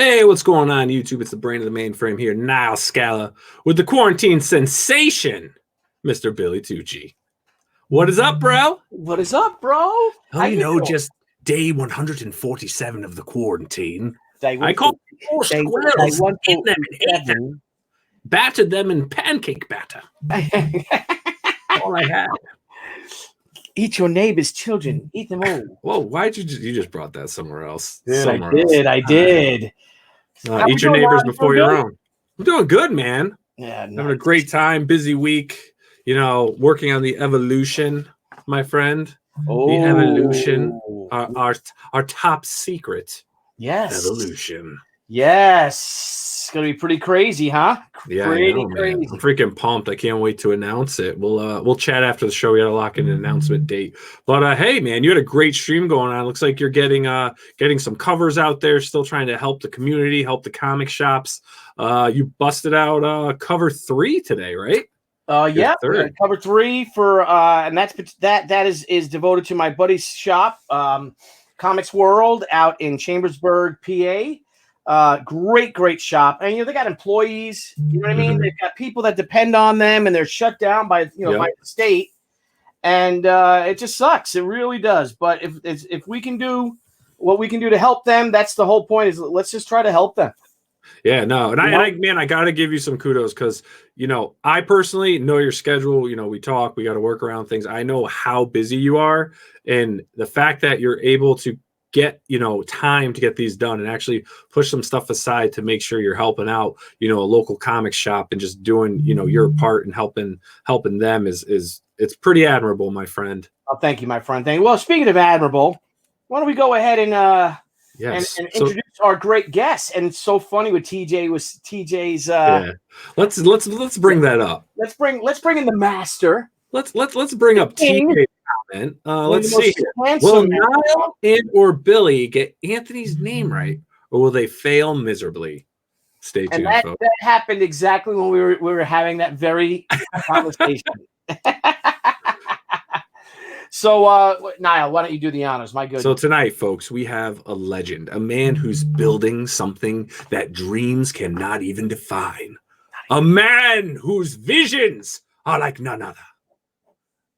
Hey, what's going on, YouTube? It's the brain of the mainframe here, Nile Scala, with the quarantine sensation, Mr. Billy Tucci. What is up, bro? What is up, bro? How you know, just day 147 of the quarantine. I caught 4 squirrels, ate them and ate them, battered them in pancake batter. All I had. Eat your neighbor's children. Eat them all. Whoa, why'd you just brought that somewhere else? I did. Eat your neighbors before your own. I'm doing good, man. Yeah, nice. Having a great time, busy week. You know, working on the evolution, my friend. Oh. The evolution, our top secret. Yes. Evolution. Yes. It's gonna be pretty crazy, huh? Yeah, pretty I know, crazy. man. I'm freaking pumped. I can't wait to announce it. We'll chat after the show. We got to lock in an announcement date. But hey, man, you had a great stream going on. Looks like you're getting some covers out there. Still trying to help the community, help the comic shops. You busted out cover 3 today, right? Yeah, cover 3 for and that is devoted to my buddy's shop, Comics World, out in Chambersburg, PA. Great shop, and they got employees. You know what I mean? They've got people that depend on them, and they're shut down by by the state, and it just sucks. It really does. But if we can do what we can do to help them, that's the whole point. Is let's just try to help them. Yeah, no, and I got to give you some kudos because, I personally know your schedule. We talk, we got to work around things. I know how busy you are, and the fact that you're able to get, time to get these done and actually push some stuff aside to make sure you're helping out, a local comic shop and just doing, your part and helping them is it's pretty admirable, my friend. Oh, thank you, my friend. Thank you. Well, speaking of admirable, why don't we go ahead and and introduce our great guest? And it's so funny with TJ's. Let's bring that up. Let's bring in the master. Let's bring up TJ's comment. Let's see. Will Nile and or Billy get Anthony's name right, or will they fail miserably? Stay tuned, and folks. That happened exactly when we were having that very conversation. So, Nile, why don't you do the honors? My goodness. So tonight, folks, we have a legend, a man who's building something that dreams cannot even define, a man whose visions are like none other,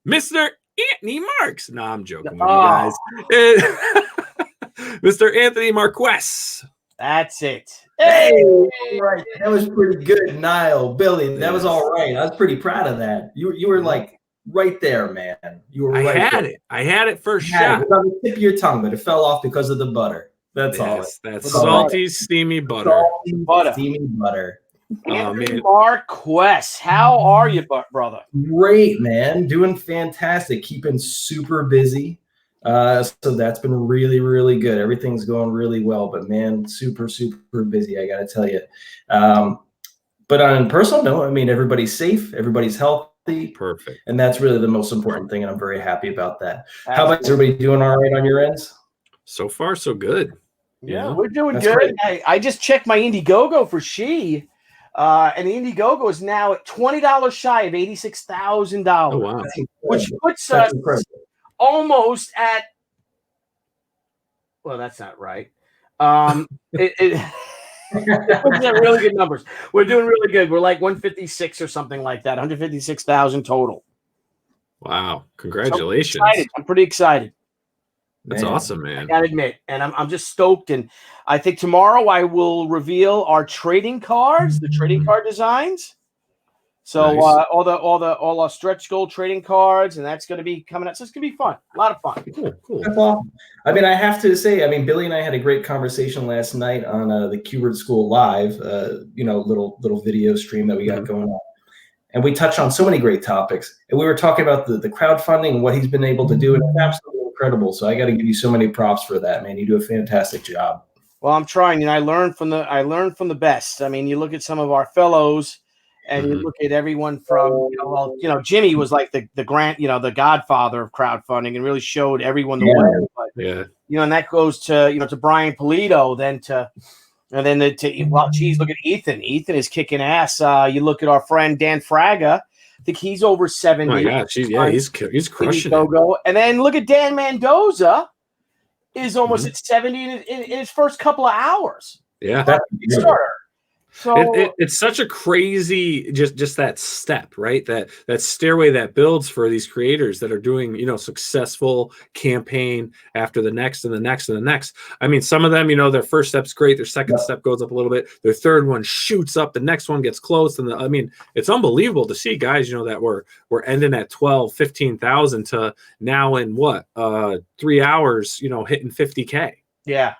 Mr. Anthony Marques. No, I'm joking with you guys. Mr. Anthony Marques. That's it. Hey, right. That was pretty good, Nile, Billy. That was all right. I was pretty proud of that. You were like right there, man. You were right there. I had it first shot. It was on the tip of your tongue, but it fell off because of the butter. That's all. That's salty, steamy butter. Steamy butter. Anthony Marques, how are you, brother? Great, man. Doing fantastic. Keeping super busy. So that's been really, really good. Everything's going really well, but man, super, super busy. I got to tell you. But on a personal note, I mean, everybody's safe. Everybody's healthy. Perfect. And that's really the most important thing. And I'm very happy about that. How about everybody doing all right on your ends? So far, so good. Yeah, we're doing good. I just checked my Indiegogo for She. And the Indiegogo is now at $20 shy of $86,000. Oh, wow. Which puts us almost at, well, that's not right. It puts at really good numbers. We're doing really good. We're like 156 or something like that, 156,000 total. Wow. Congratulations. So I'm pretty excited. That's awesome, man. I gotta admit, and I'm just stoked. And I think tomorrow I will reveal our trading cards, the trading card designs. So nice. all our stretch goal trading cards, and that's going to be coming out. So it's going to be fun, a lot of fun. Cool. I mean, I have to say, Billy and I had a great conversation last night on the Kubert School Live, little video stream that we got going on. And we touched on so many great topics. And we were talking about the crowdfunding and what he's been able to do. And it's absolutely incredible. So I got to give you so many props for that, man. You do a fantastic job. Well, I'm trying, and I learned from the best. I mean, you look at some of our fellows, and you look at everyone from Jimmy was like the godfather of crowdfunding, and really showed everyone the way. But, and that goes to Brian Polito, look at Ethan. Ethan is kicking ass. You look at our friend Dan Fraga. I think he's over 70. Oh yeah, he's crushing it. And then look at Dan Mendoza, is almost at 70 in his first couple of hours. Yeah. Kickstarter. So it's such a crazy just that step, right? That stairway that builds for these creators that are doing, successful campaign after the next and the next and the next. I mean, some of them, their first step's great, their second step goes up a little bit, their third one shoots up, the next one gets close, and I mean, it's unbelievable to see guys, that we're ending at 12, 15,000 to now in 3 hours, hitting 50K. Yeah.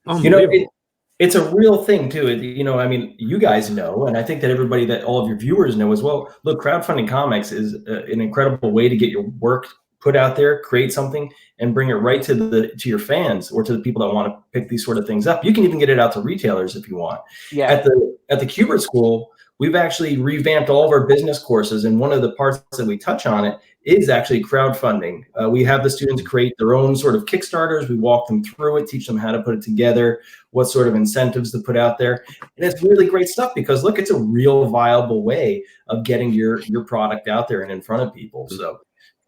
Unbelievable. It's a real thing too. I mean, you guys know, and I think that all of your viewers know as well. Look, crowdfunding comics is an incredible way to get your work put out there, create something, and bring it right to your fans or to the people that want to pick these sort of things up. You can even get it out to retailers if you want. Yeah. At the Kubert School, we've actually revamped all of our business courses, and one of the parts that we touch on it is actually crowdfunding. We have the students create their own sort of Kickstarters. We walk them through it, teach them how to put it together, what sort of incentives to put out there. And it's really great stuff because, look, it's a real viable way of getting your product out there and in front of people. So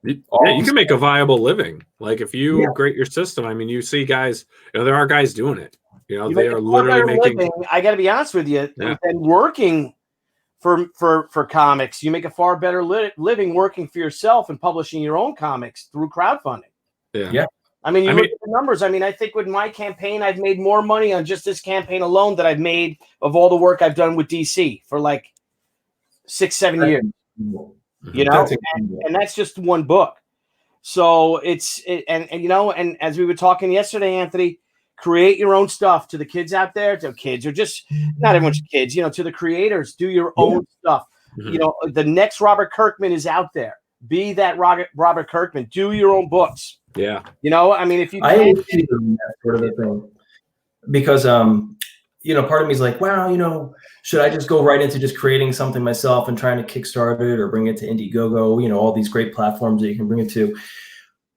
you can make a viable living. Like if you create your system, I mean, you see guys, there are guys doing it. They are literally making living. I got to be honest with you, and working for comics, you make a far better living working for yourself and publishing your own comics through crowdfunding. Yeah. I mean, look at the numbers. I mean, I think with my campaign, I've made more money on just this campaign alone than I've made of all the work I've done with DC for like 6-7 years. And that's just one book. So and as we were talking yesterday, Anthony, create your own stuff to the kids out there, to kids, or just not everyone's kids, to the creators, do your own stuff. Mm-hmm. The next Robert Kirkman is out there. Be that Robert Kirkman. Do your own books. Yeah. I mean, if you that sort of a thing, because part of me is like, wow, should I just go right into just creating something myself and trying to kickstart it or bring it to Indiegogo, all these great platforms that you can bring it to,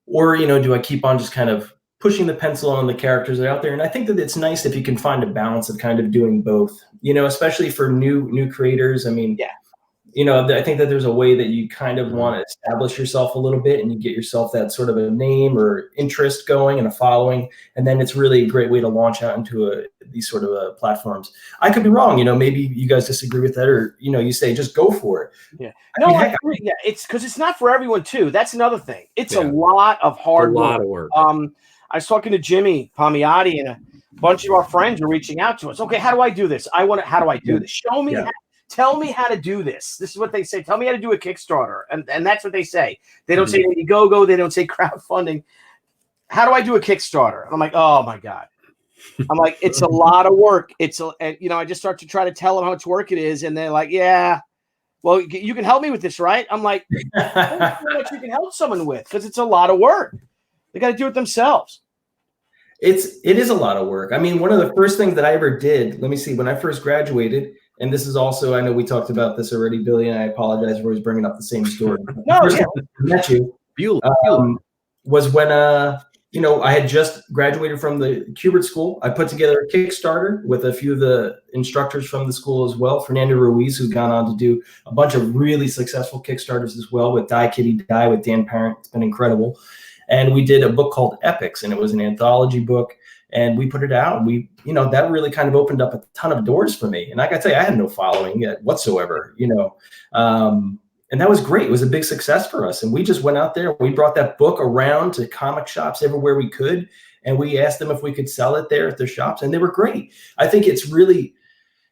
or do I keep on just kind of pushing the pencil on the characters that are out there? And I think that it's nice if you can find a balance of kind of doing both, especially for new creators. I mean, I think that there's a way that you kind of want to establish yourself a little bit and you get yourself that sort of a name or interest going and a following. And then it's really a great way to launch out into these sort of platforms. I could be wrong. Maybe you guys disagree with that, or, you say, just go for it. Yeah. No, I agree. Yeah. It's because it's not for everyone too. That's another thing. It's a lot of hard work. I was talking to Jimmy Palmiotti, and a bunch of our friends are reaching out to us. Okay, how do I do this? How do I do this? Show me, tell me how to do this. This is what they say. Tell me how to do a Kickstarter. And that's what they say. They don't say Indiegogo. They don't say crowdfunding. How do I do a Kickstarter? And I'm like, oh my God. I'm like, it's a lot of work. I just start to try to tell them how much work it is. And they're like, yeah, well, you can help me with this, right? I'm like, I don't know how much you can help someone with, because it's a lot of work. They got to do it themselves. It is a lot of work. I mean, one of the first things that I ever did, let me see, when I first graduated, and this is also, I know we talked about this already, Billy, and I apologize for always bringing up the same story. First time I met you was when, I had just graduated from the Kubert School. I put together a Kickstarter with a few of the instructors from the school as well. Fernando Ruiz, who's gone on to do a bunch of really successful Kickstarters as well, with Die Kitty Die with Dan Parent. It's been incredible. And we did a book called Epics, and it was an anthology book, and we put it out. We, that really kind of opened up a ton of doors for me. And I got to tell you, I had no following yet whatsoever, and that was great. It was a big success for us. And we just went out there. We brought that book around to comic shops everywhere we could, and we asked them if we could sell it there at their shops, and they were great. I think it's really,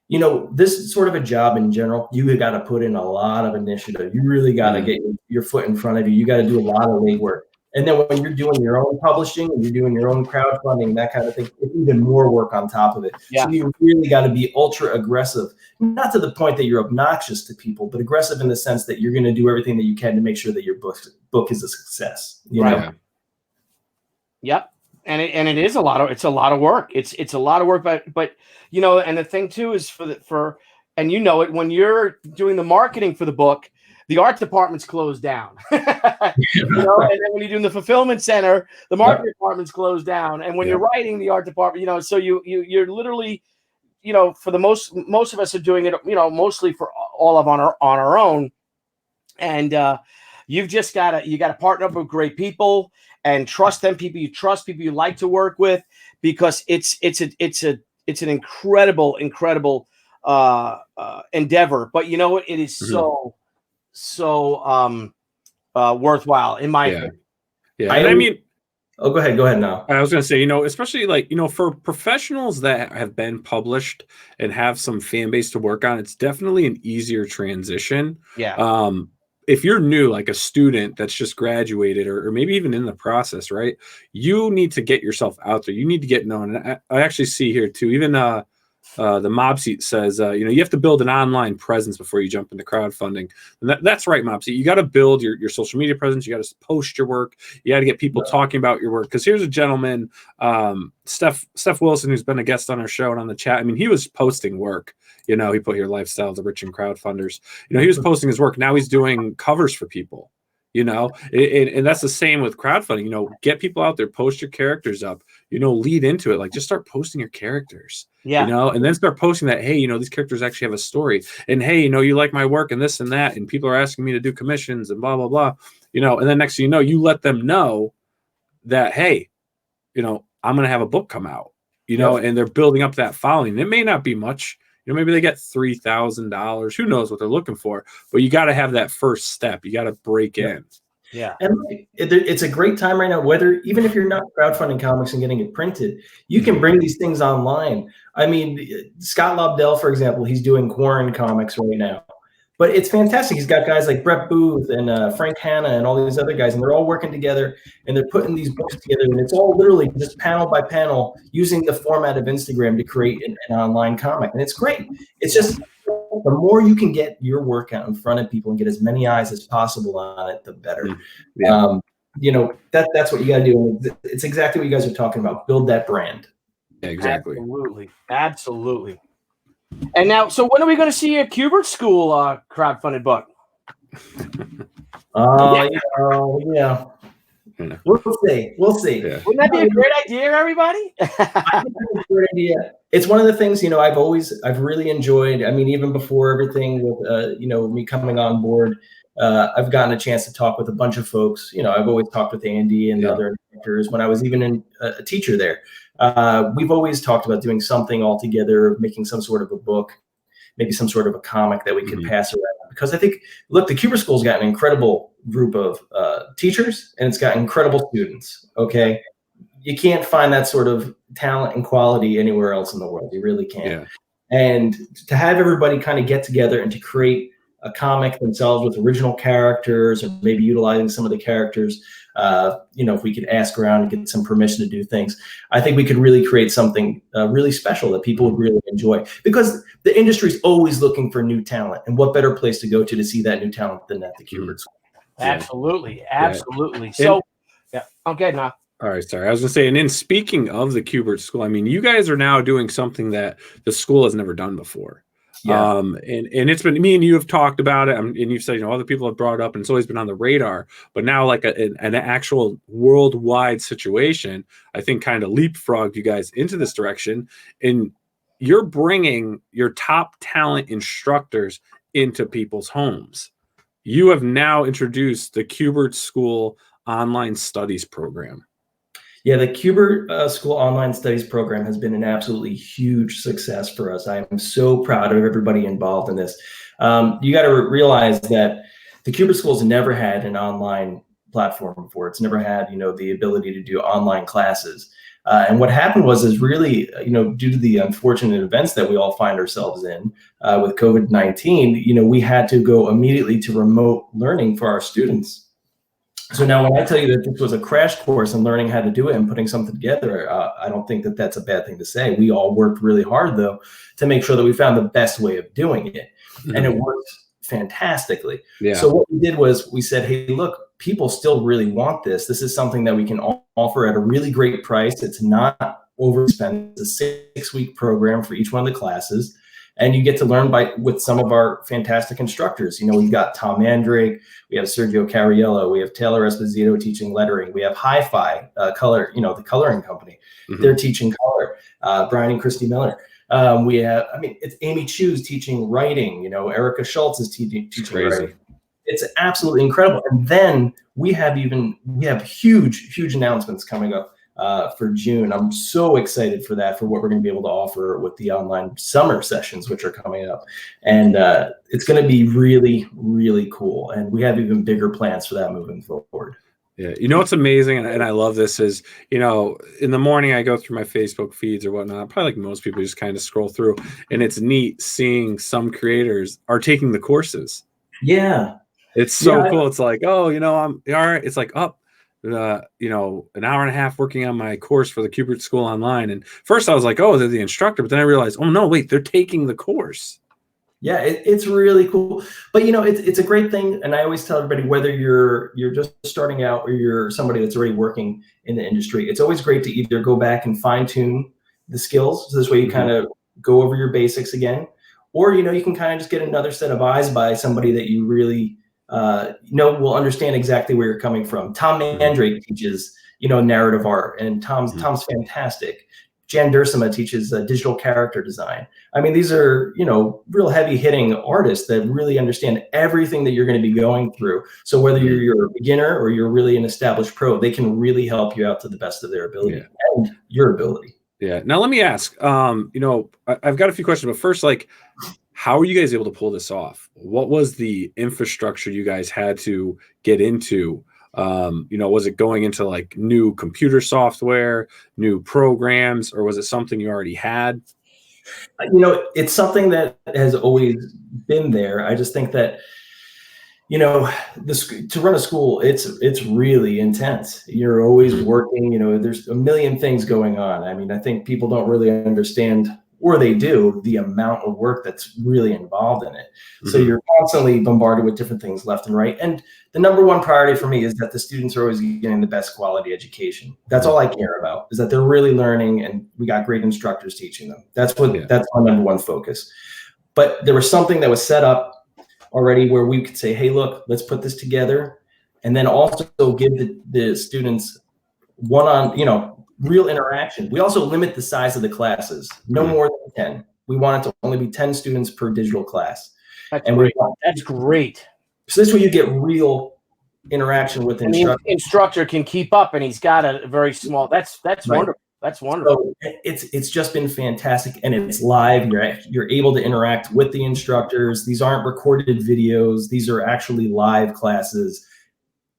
this is sort of a job in general. You got to put in a lot of initiative. You really got to get your foot in front of you. You got to do a lot of legwork. And then when you're doing your own publishing and you're doing your own crowdfunding, that kind of thing, it's even more work on top of it. Yeah. So you really got to be ultra aggressive, not to the point that you're obnoxious to people, but aggressive in the sense that you're going to do everything that you can to make sure that your book is a success. You know? Yep. And it is a lot of, it's a lot of work. It's a lot of work, but and the thing too is and when you're doing the marketing for the book, the art department's closed down, and then when you're doing the fulfillment center, the marketing department's closed down. And when you're writing, the art department, so you're literally, for the most of us are doing it, mostly for all of on our own. And you got to partner up with great people and trust them, people you trust, people you like to work with, because it's it's an incredible endeavor. But you know what? It is so worthwhile in my opinion. Yeah, and I mean, oh, go ahead now. I was going to say, especially like, for professionals that have been published and have some fan base to work on, it's definitely an easier transition. Yeah. If you're new, like a student that's just graduated or maybe even in the process, right? You need to get yourself out there. You need to get known. And I actually see here too, even the mob seat says, you have to build an online presence before you jump into crowdfunding. And that's right, mob seat. You got to build your social media presence. You got to post your work. You got to get people talking about your work. Because here's a gentleman, Steph Wilson, who's been a guest on our show and on the chat. I mean, he was posting work. He put your lifestyle to rich and crowdfunders. He was posting his work. Now he's doing covers for people. And that's the same with crowdfunding. Get people out there, post your characters up, lead into it. Like, just start posting your characters, and then start posting that, hey, these characters actually have a story, and hey, you like my work and this and that, and people are asking me to do commissions and blah, blah, blah, and then next thing you let them know that, hey, I'm going to have a book come out, and they're building up that following. It may not be much. Maybe they get $3,000. Who knows what they're looking for? But you got to have that first step. You got to break in. Yeah. And it's a great time right now, even if you're not crowdfunding comics and getting it printed, you can bring these things online. I mean, Scott Lobdell, for example, he's doing Quarren comics right now. But it's fantastic. He's got guys like Brett Booth and Frank Hanna and all these other guys, and they're all working together, and they're putting these books together, and it's all literally just panel by panel using the format of Instagram to create an online comic, and it's great. It's just the more you can get your work out in front of people and get as many eyes as possible on it, the better. Yeah. That's what you got to do. It's exactly what you guys are talking about. Build that brand. Yeah, exactly. Absolutely. And now, so when are we going to see a Kubert School crowdfunded book? Yeah. We'll see. Yeah. Wouldn't that be a great idea, everybody? I think that's a great idea. It's one of the things, I've really enjoyed. I mean, even before everything with, me coming on board, I've gotten a chance to talk with a bunch of folks. I've always talked with Andy and other directors when I was even a teacher there. We've always talked about doing something all together, making some sort of a book, maybe some sort of a comic that we could pass around. Because I think, look, the Kubert School's got an incredible group of teachers, and it's got incredible students. Okay, you can't find that sort of talent and quality anywhere else in the world. You really can't. Yeah. And to have everybody kind of get together and to create a comic themselves with original characters, or maybe utilizing some of the characters, if we could ask around and get some permission to do things, I think we could really create something really special that people would really enjoy, because the industry is always looking for new talent, and what better place to go to see that new talent than at the Kubert School. Absolutely. So, okay, now. All right, sorry. I was going to say, and then speaking of the Kubert School, I mean, you guys are now doing something that the school has never done before. Yeah. And it's been, me and you have talked about it, and you've said, other people have brought it up, and it's always been on the radar, but now like an actual worldwide situation, I think kind of leapfrogged you guys into this direction, and you're bringing your top talent instructors into people's homes. You have now introduced the Kubert School Online Studies Program. Yeah, the Kubert School Online Studies Program has been an absolutely huge success for us. I am so proud of everybody involved in this. You got to realize that the Kubert School's never had an online platform before. It's never had, the ability to do online classes. And what happened was really, due to the unfortunate events that we all find ourselves in with COVID-19, we had to go immediately to remote learning for our students. So now when I tell you that this was a crash course in learning how to do it and putting something together, I don't think that that's a bad thing to say. We all worked really hard, though, to make sure that we found the best way of doing it. And it worked fantastically. Yeah. So what we did was we said, hey, look, people still really want this. This is something that we can offer at a really great price. It's not overspent. It's a 6-week program for each one of the classes. And you get to learn with some of our fantastic instructors. We've got Tom Mandrake, we have Sergio Cariello, we have Taylor Esposito teaching lettering, we have Hi-Fi Color, the coloring company. They're teaching color. Brian and Christy Miller. We have, it's Amy Chu's teaching writing. Erica Schultz is teaching writing. It's absolutely incredible. And then we have huge announcements coming up. for June. I'm so excited for that, for what we're going to be able to offer with the online summer sessions, which are coming up. And it's going to be really, really cool. And we have even bigger plans for that moving forward. Yeah. You know what's amazing, and I love this, is, you know, in the morning I go through my Facebook feeds or whatnot, probably like most people, just kind of scroll through, and it's neat seeing some creators are taking the courses. Yeah. It's so cool. It's like, oh, you know, I'm all right. It's like up, you know, an hour and a half working on my course for the Kubert School online. And first I was like, oh, they're the instructor. But then I realized, oh, no, wait, they're taking the course. Yeah, it's really cool. But, you know, it's a great thing. And I always tell everybody, whether you're just starting out or you're somebody that's already working in the industry, it's always great to either go back and fine tune the skills. So this way you kind of go over your basics again. Or, you know, you can kind of just get another set of eyes by somebody that you really will understand exactly where you're coming from. Tom Mandrake teaches, you know, narrative art, and Tom's fantastic. Jan Dursema teaches digital character design. I mean, these are, you know, real heavy hitting artists that really understand everything that you're going to be going through. So whether you're a beginner or you're really an established pro, they can really help you out to the best of their ability and your ability. Yeah. Now let me ask, you know, I've got a few questions, but first, like, how are you guys able to pull this off? What was the infrastructure you guys had to get into? You know, was it going into like new computer software, new programs, or was it something you already had? You know, it's something that has always been there. I just think that, you know, to run a school, it's really intense. You're always working, you know, there's a million things going on. I mean, I think people don't really understand, or they do, the amount of work that's really involved in it. So you're constantly bombarded with different things left and right. And the number one priority for me is that the students are always getting the best quality education. That's all I care about, is that they're really learning, and we got great instructors teaching them. That's my number one focus. But there was something that was set up already where we could say, hey, look, let's put this together. And then also give the students real interaction. We also limit the size of the classes, no more than 10. We want it to only be 10 students per digital class. That's great. That's great. So this way you get real interaction with the instructor. The instructor can keep up, and he's got a very small. That's wonderful. That's wonderful. So it's just been fantastic, and it's live. You're able to interact with the instructors. These aren't recorded videos. These are actually live classes.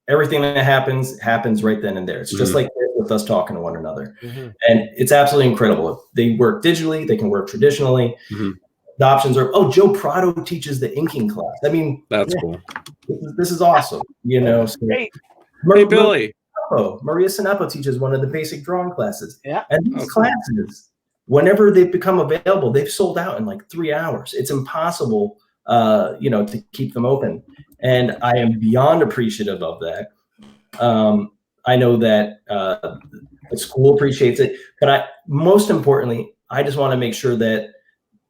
Everything that happens right then and there. It's just like with us talking to one another. And it's absolutely incredible. They work digitally, they can work traditionally. The options are, Joe Prado teaches the inking class. I mean, that's cool. This is awesome. You know, so great. Hey, Billy. Maria Sinepo teaches one of the basic drawing classes. Yeah. And these classes, whenever they've become available, they've sold out in like 3 hours. It's impossible, to keep them open. And I am beyond appreciative of that. I know that the school appreciates it, but most importantly, I just want to make sure that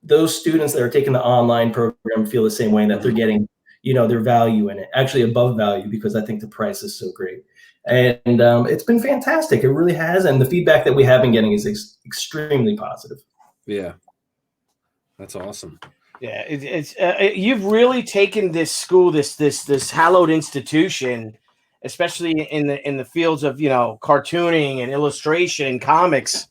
those students that are taking the online program feel the same way, and that they're getting, their value in it, actually above value, because I think the price is so great. And it's been fantastic. It really has. And the feedback that we have been getting is extremely positive. Yeah. That's awesome. Yeah, it's you've really taken this school, this hallowed institution, especially in the fields of cartooning and illustration and comics,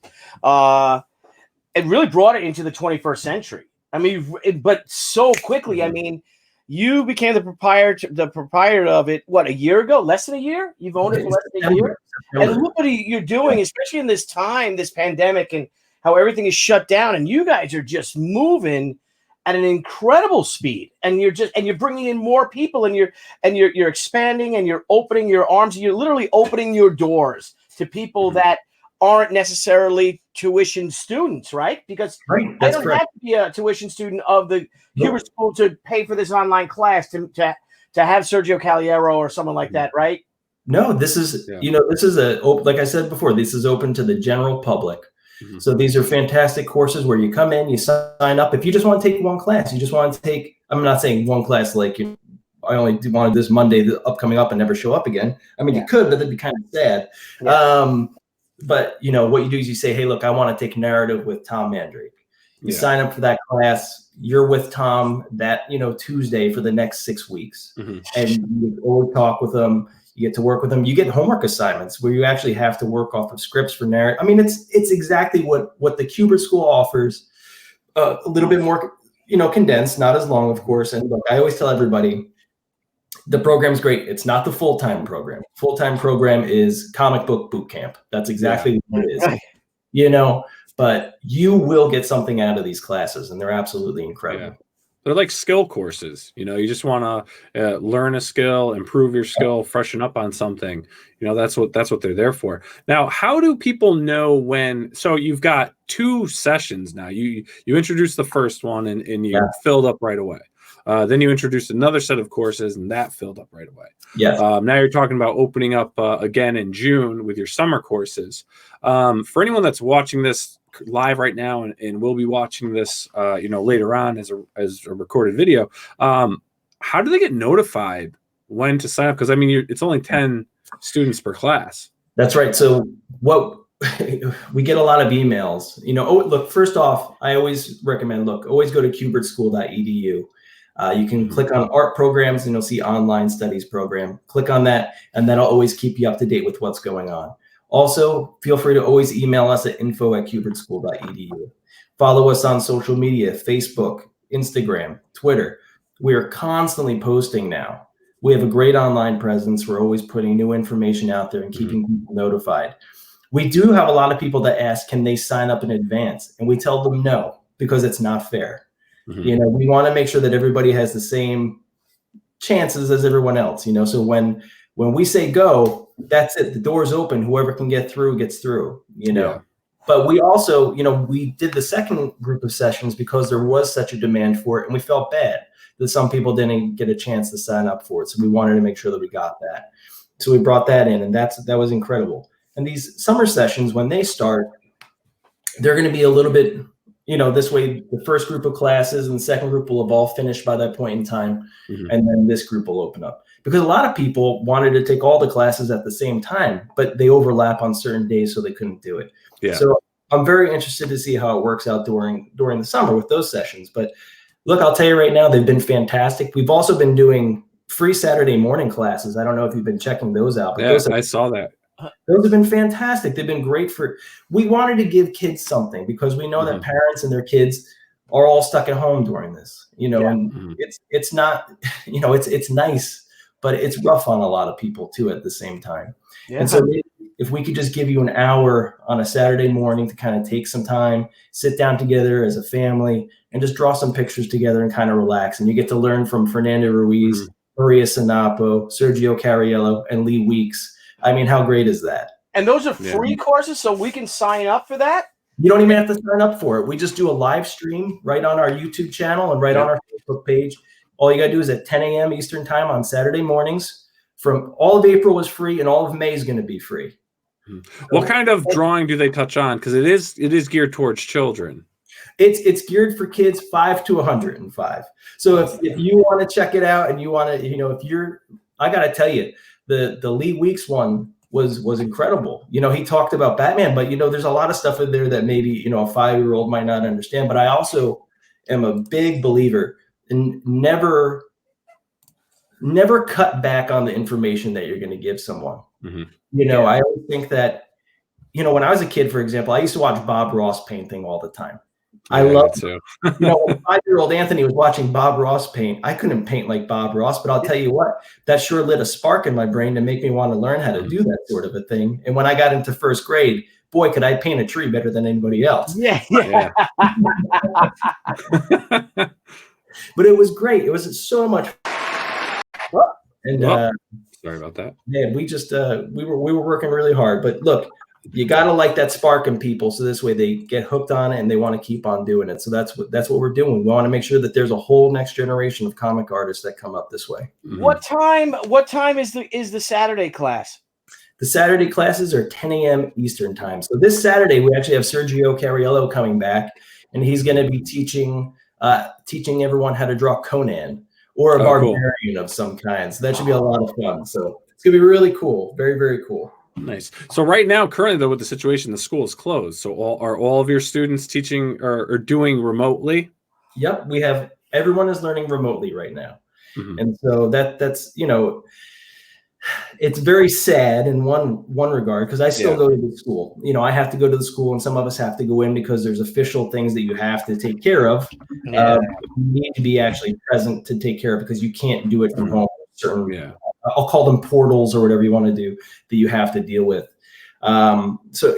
it really brought it into the 21st century. I mean, but so quickly. I mean, you became the proprietor of it. What, a year ago? Less than a year? You've owned it for less than a year. And look what you're doing, especially in this time, this pandemic, and how everything is shut down. And you guys are just moving at an incredible speed, and you're bringing in more people, and you're expanding, and you're opening your arms, and you're literally opening your doors to people that aren't necessarily tuition students, right? Because I don't have to be a tuition student of the Kubert School to pay for this online class to have Sergio Caliero or someone like that, right? No, this is like I said before, this is open to the general public. So these are fantastic courses where you come in, you sign up. If you just want to take one class, you just want to take, I'm not saying one class like I only wanted this Monday coming up and never show up again. I mean, you could, but that'd be kind of sad. Yeah. But what you do is you say, hey, look, I want to take narrative with Tom Mandrake. You sign up for that class. You're with Tom that, Tuesday for the next 6 weeks. And you always talk with him. You get to work with them. You get homework assignments where you actually have to work off of scripts for narrative. I mean, it's exactly what the Kubert School offers. A little bit more, condensed, not as long, of course. And look, I always tell everybody, the program's great. It's not the full-time program. Full-time program is comic book boot camp. That's exactly what it is. But you will get something out of these classes, and they're absolutely incredible. Yeah. They're like skill courses. You just want to learn a skill, improve your skill, freshen up on something. That's what they're there for. Now, how do people know when? So you've got 2 sessions now. You introduced the first one and you filled up right away. Then you introduced another set of courses and that filled up right away. Yes. Now you're talking about opening up again in June with your summer courses. For anyone that's watching this live right now and we'll be watching this later on as a recorded video, how do they get notified when to sign up? Because I mean, it's only 10 students per class. That's right. So what we get a lot of emails. Look, first off, I always recommend always go to kubertschool.edu. You can click on art programs and you'll see online studies program. Click on that, and that'll always keep you up to date with what's going on. Also, feel free to always email us at info@kubertschool.edu. Follow us on social media, Facebook, Instagram, Twitter. We are constantly posting now. We have a great online presence. We're always putting new information out there and keeping people notified. We do have a lot of people that ask, can they sign up in advance? And we tell them no, because it's not fair. We want to make sure that everybody has the same chances as everyone else, so when we say go, that's it. The door's open. Whoever can get through gets through, But we also, we did the second group of sessions because there was such a demand for it. And we felt bad that some people didn't get a chance to sign up for it. So we wanted to make sure that we got that. So we brought that in, and that was incredible. And these summer sessions, when they start, they're going to be a little bit, this way the first group of classes and the second group will have all finished by that point in time. And then this group will open up. Because a lot of people wanted to take all the classes at the same time, but they overlap on certain days, so they couldn't do it. Yeah. So I'm very interested to see how it works out during the summer with those sessions. But look, I'll tell you right now, they've been fantastic. We've also been doing free Saturday morning classes. I don't know if you've been checking those out. But I saw that. Those have been fantastic. They've been great we wanted to give kids something because we know that parents and their kids are all stuck at home during this, and it's not, it's nice, but it's rough on a lot of people too at the same time. Yeah. And so if we could just give you an hour on a Saturday morning to kind of take some time, sit down together as a family and just draw some pictures together and kind of relax. And you get to learn from Fernando Ruiz, Maria Sinapo, Sergio Cariello, and Lee Weeks. I mean, how great is that? And those are free courses, so we can sign up for that? You don't even have to sign up for it. We just do a live stream right on our YouTube channel and right on our Facebook page. All you got to do is at 10 a.m. Eastern time on Saturday mornings. From all of April was free, and all of May is going to be free. What kind of drawing do they touch on? Because it is geared towards children. It's geared for kids 5 to 105. So if you want to check it out and you want to, I got to tell you, the Lee Weeks one was incredible. He talked about Batman, but there's a lot of stuff in there that maybe, a 5-year-old might not understand. But I also am a big believer in never cut back on the information that you're going to give someone. I always think that, when I was a kid, for example, I used to watch Bob Ross painting all the time. I love it. When 5-year-old Anthony was watching Bob Ross paint, I couldn't paint like Bob Ross, but I'll tell you what, that sure lit a spark in my brain to make me want to learn how to do that sort of a thing. And when I got into first grade, boy, could I paint a tree better than anybody else. Yeah. But it was great. It was so much fun. And sorry about that. Man, we just we were working really hard. But look, you gotta like that spark in people, so this way they get hooked on it and they want to keep on doing it. So that's what we're doing. We want to make sure that there's a whole next generation of comic artists that come up this way. What time is the Saturday class? The Saturday classes are 10 a.m. Eastern time. So this Saturday we actually have Sergio Cariello coming back, and he's going to be teaching everyone how to draw Conan or a barbarian of some kind. So that should be a lot of fun. So it's going to be really cool. Very, very cool. Nice. So right now, currently though, with the situation, the school is closed. So all of your students teaching or doing remotely? Yep. Everyone is learning remotely right now. And so that's, it's very sad in one regard, because I still go to the school. You know, I have to go to the school, and some of us have to go in because there's official things that you have to take care of. You need to be actually present to take care of, because you can't do it from home. Certain, I'll call them portals or whatever you want to do, that you have to deal with. So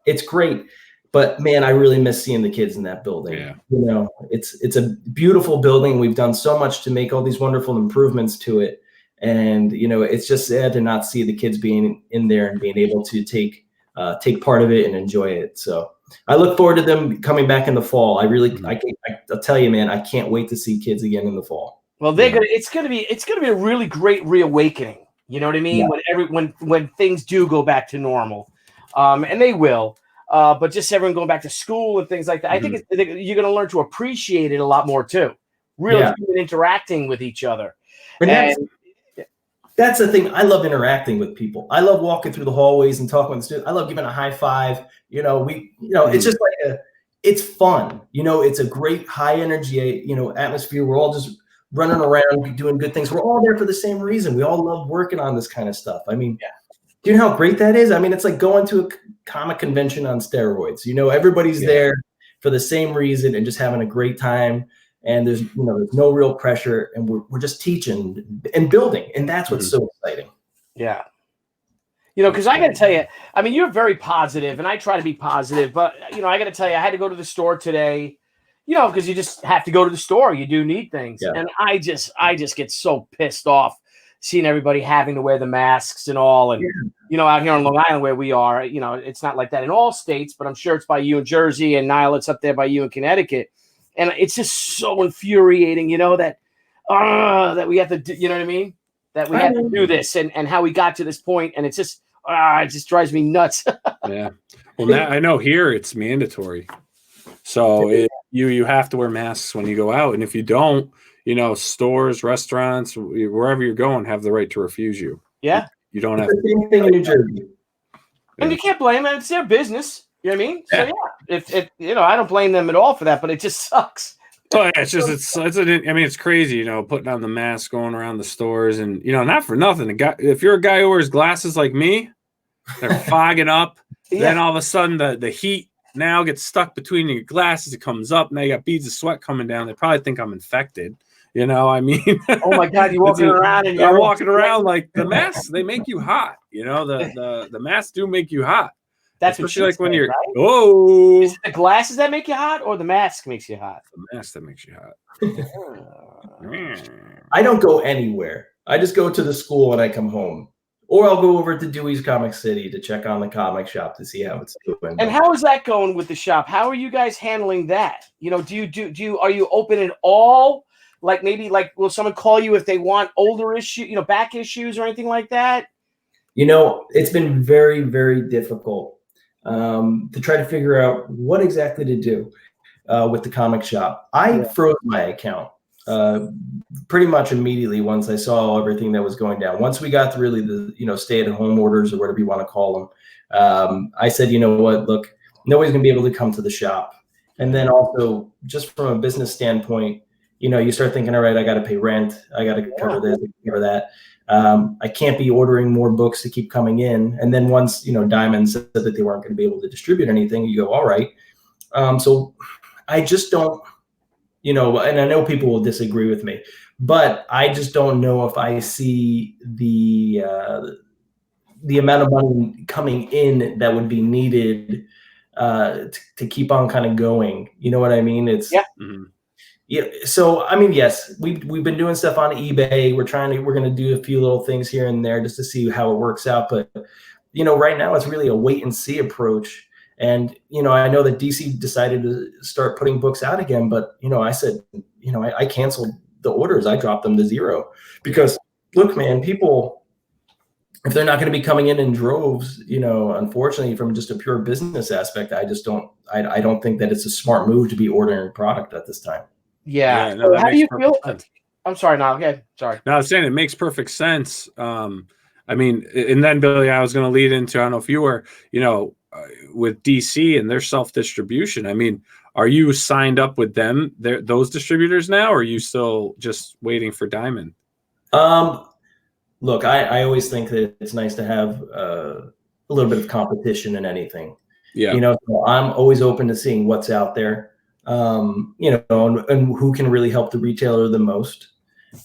it's great. But man, I really miss seeing the kids in that building. Yeah. You know, it's a beautiful building. We've done so much to make all these wonderful improvements to it. And, you know, it's just sad to not see the kids being in there and being able to take part of it and enjoy it. So I look forward to them coming back in the fall. I'll tell you, man, I can't wait to see kids again in the fall. Well, it's gonna be a really great reawakening. You know what I mean? Yeah. When things do go back to normal, and they will. But just everyone going back to school and things like that, I think you're going to learn to appreciate it a lot more too. Really interacting with each other. And that's the thing. I love interacting with people. I love walking through the hallways and talking with the students. I love giving a high five. You know, it's just like it's fun. You know, it's a great high energy, atmosphere. We're all just running around doing good things. We're all there for the same reason. We all love working on this kind of stuff. I mean, do you know how great that is? I mean, it's like going to a comic convention on steroids. You know, everybody's there for the same reason and just having a great time. And there's no real pressure, and we're just teaching and building, and that's what's so exciting. Yeah. You know, because I got to tell you, I mean, you're very positive, and I try to be positive, but I got to tell you, I had to go to the store today, because you just have to go to the store. You do need things, and I just get so pissed off seeing everybody having to wear the masks and all, and out here on Long Island where we are, it's not like that in all states, but I'm sure it's by you in Jersey, and Nile, it's up there by you in Connecticut. And it's just so infuriating, that we have to do, you know what I mean? That we have to do this and how we got to this point. And it's just, it just drives me nuts. Yeah. Well, now I know here it's mandatory. So you have to wear masks when you go out. And if you don't, stores, restaurants, wherever you're going have the right to refuse you. Yeah. You don't have the same thing in New Jersey. And you can't blame them. It's their business. You know what I mean? So if I don't blame them at all for that, but it just sucks. Oh, it's crazy, putting on the mask, going around the stores, and not for nothing. If you're a guy who wears glasses like me, they're fogging up. Then all of a sudden the heat now gets stuck between your glasses. It comes up. Now you got beads of sweat coming down. They probably think I'm infected. I mean, oh my God, you're walking around and you're walking around like the masks. They make you hot. The masks do make you hot. That's especially what like when you're right? Is it the glasses that make you hot, or the mask makes you hot? The mask that makes you hot. I don't go anywhere. I just go to the school when I come home, or I'll go over to Dewey's Comic City to check on the comic shop to see how it's doing. And how is that going with the shop? How are you guys handling that? Are you open at all? Like maybe will someone call you if they want older issue, back issues or anything like that? It's been very, very difficult. To try to figure out what exactly to do with the comic shop. I froze my account pretty much immediately once I saw everything that was going down. Once we got to really the stay-at-home orders or whatever you want to call them, I said, you know what, look, nobody's going to be able to come to the shop. And then also, just from a business standpoint, you start thinking, all right, I got to pay rent, I got to cover this, cover that. I can't be ordering more books to keep coming in. And then once, Diamond said that they weren't going to be able to distribute anything, you go, all right. So I just don't, and I know people will disagree with me, but I just don't know if I see the amount of money coming in that would be needed to keep on kind of going. You know what I mean? It's Yeah. So, I mean, yes, we've been doing stuff on eBay. We're going to do a few little things here and there just to see how it works out. But, right now it's really a wait and see approach. And, I know that DC decided to start putting books out again, but, I said, I canceled the orders. I dropped them to zero because look, man, people, if they're not going to be coming in droves, unfortunately from just a pure business aspect, I don't think that it's a smart move to be ordering product at this time. Yeah. No, how do you feel? I'm sorry, Nile. Okay, sorry. No, I was saying it makes perfect sense. I mean, and then Billy, I was going to lead into, I don't know if you were, with DC and their self-distribution. I mean, are you signed up with them, those distributors now, or are you still just waiting for Diamond? look, I always think that it's nice to have a little bit of competition in anything. Yeah. You know, so I'm always open to seeing what's out there, you know, and who can really help the retailer the most.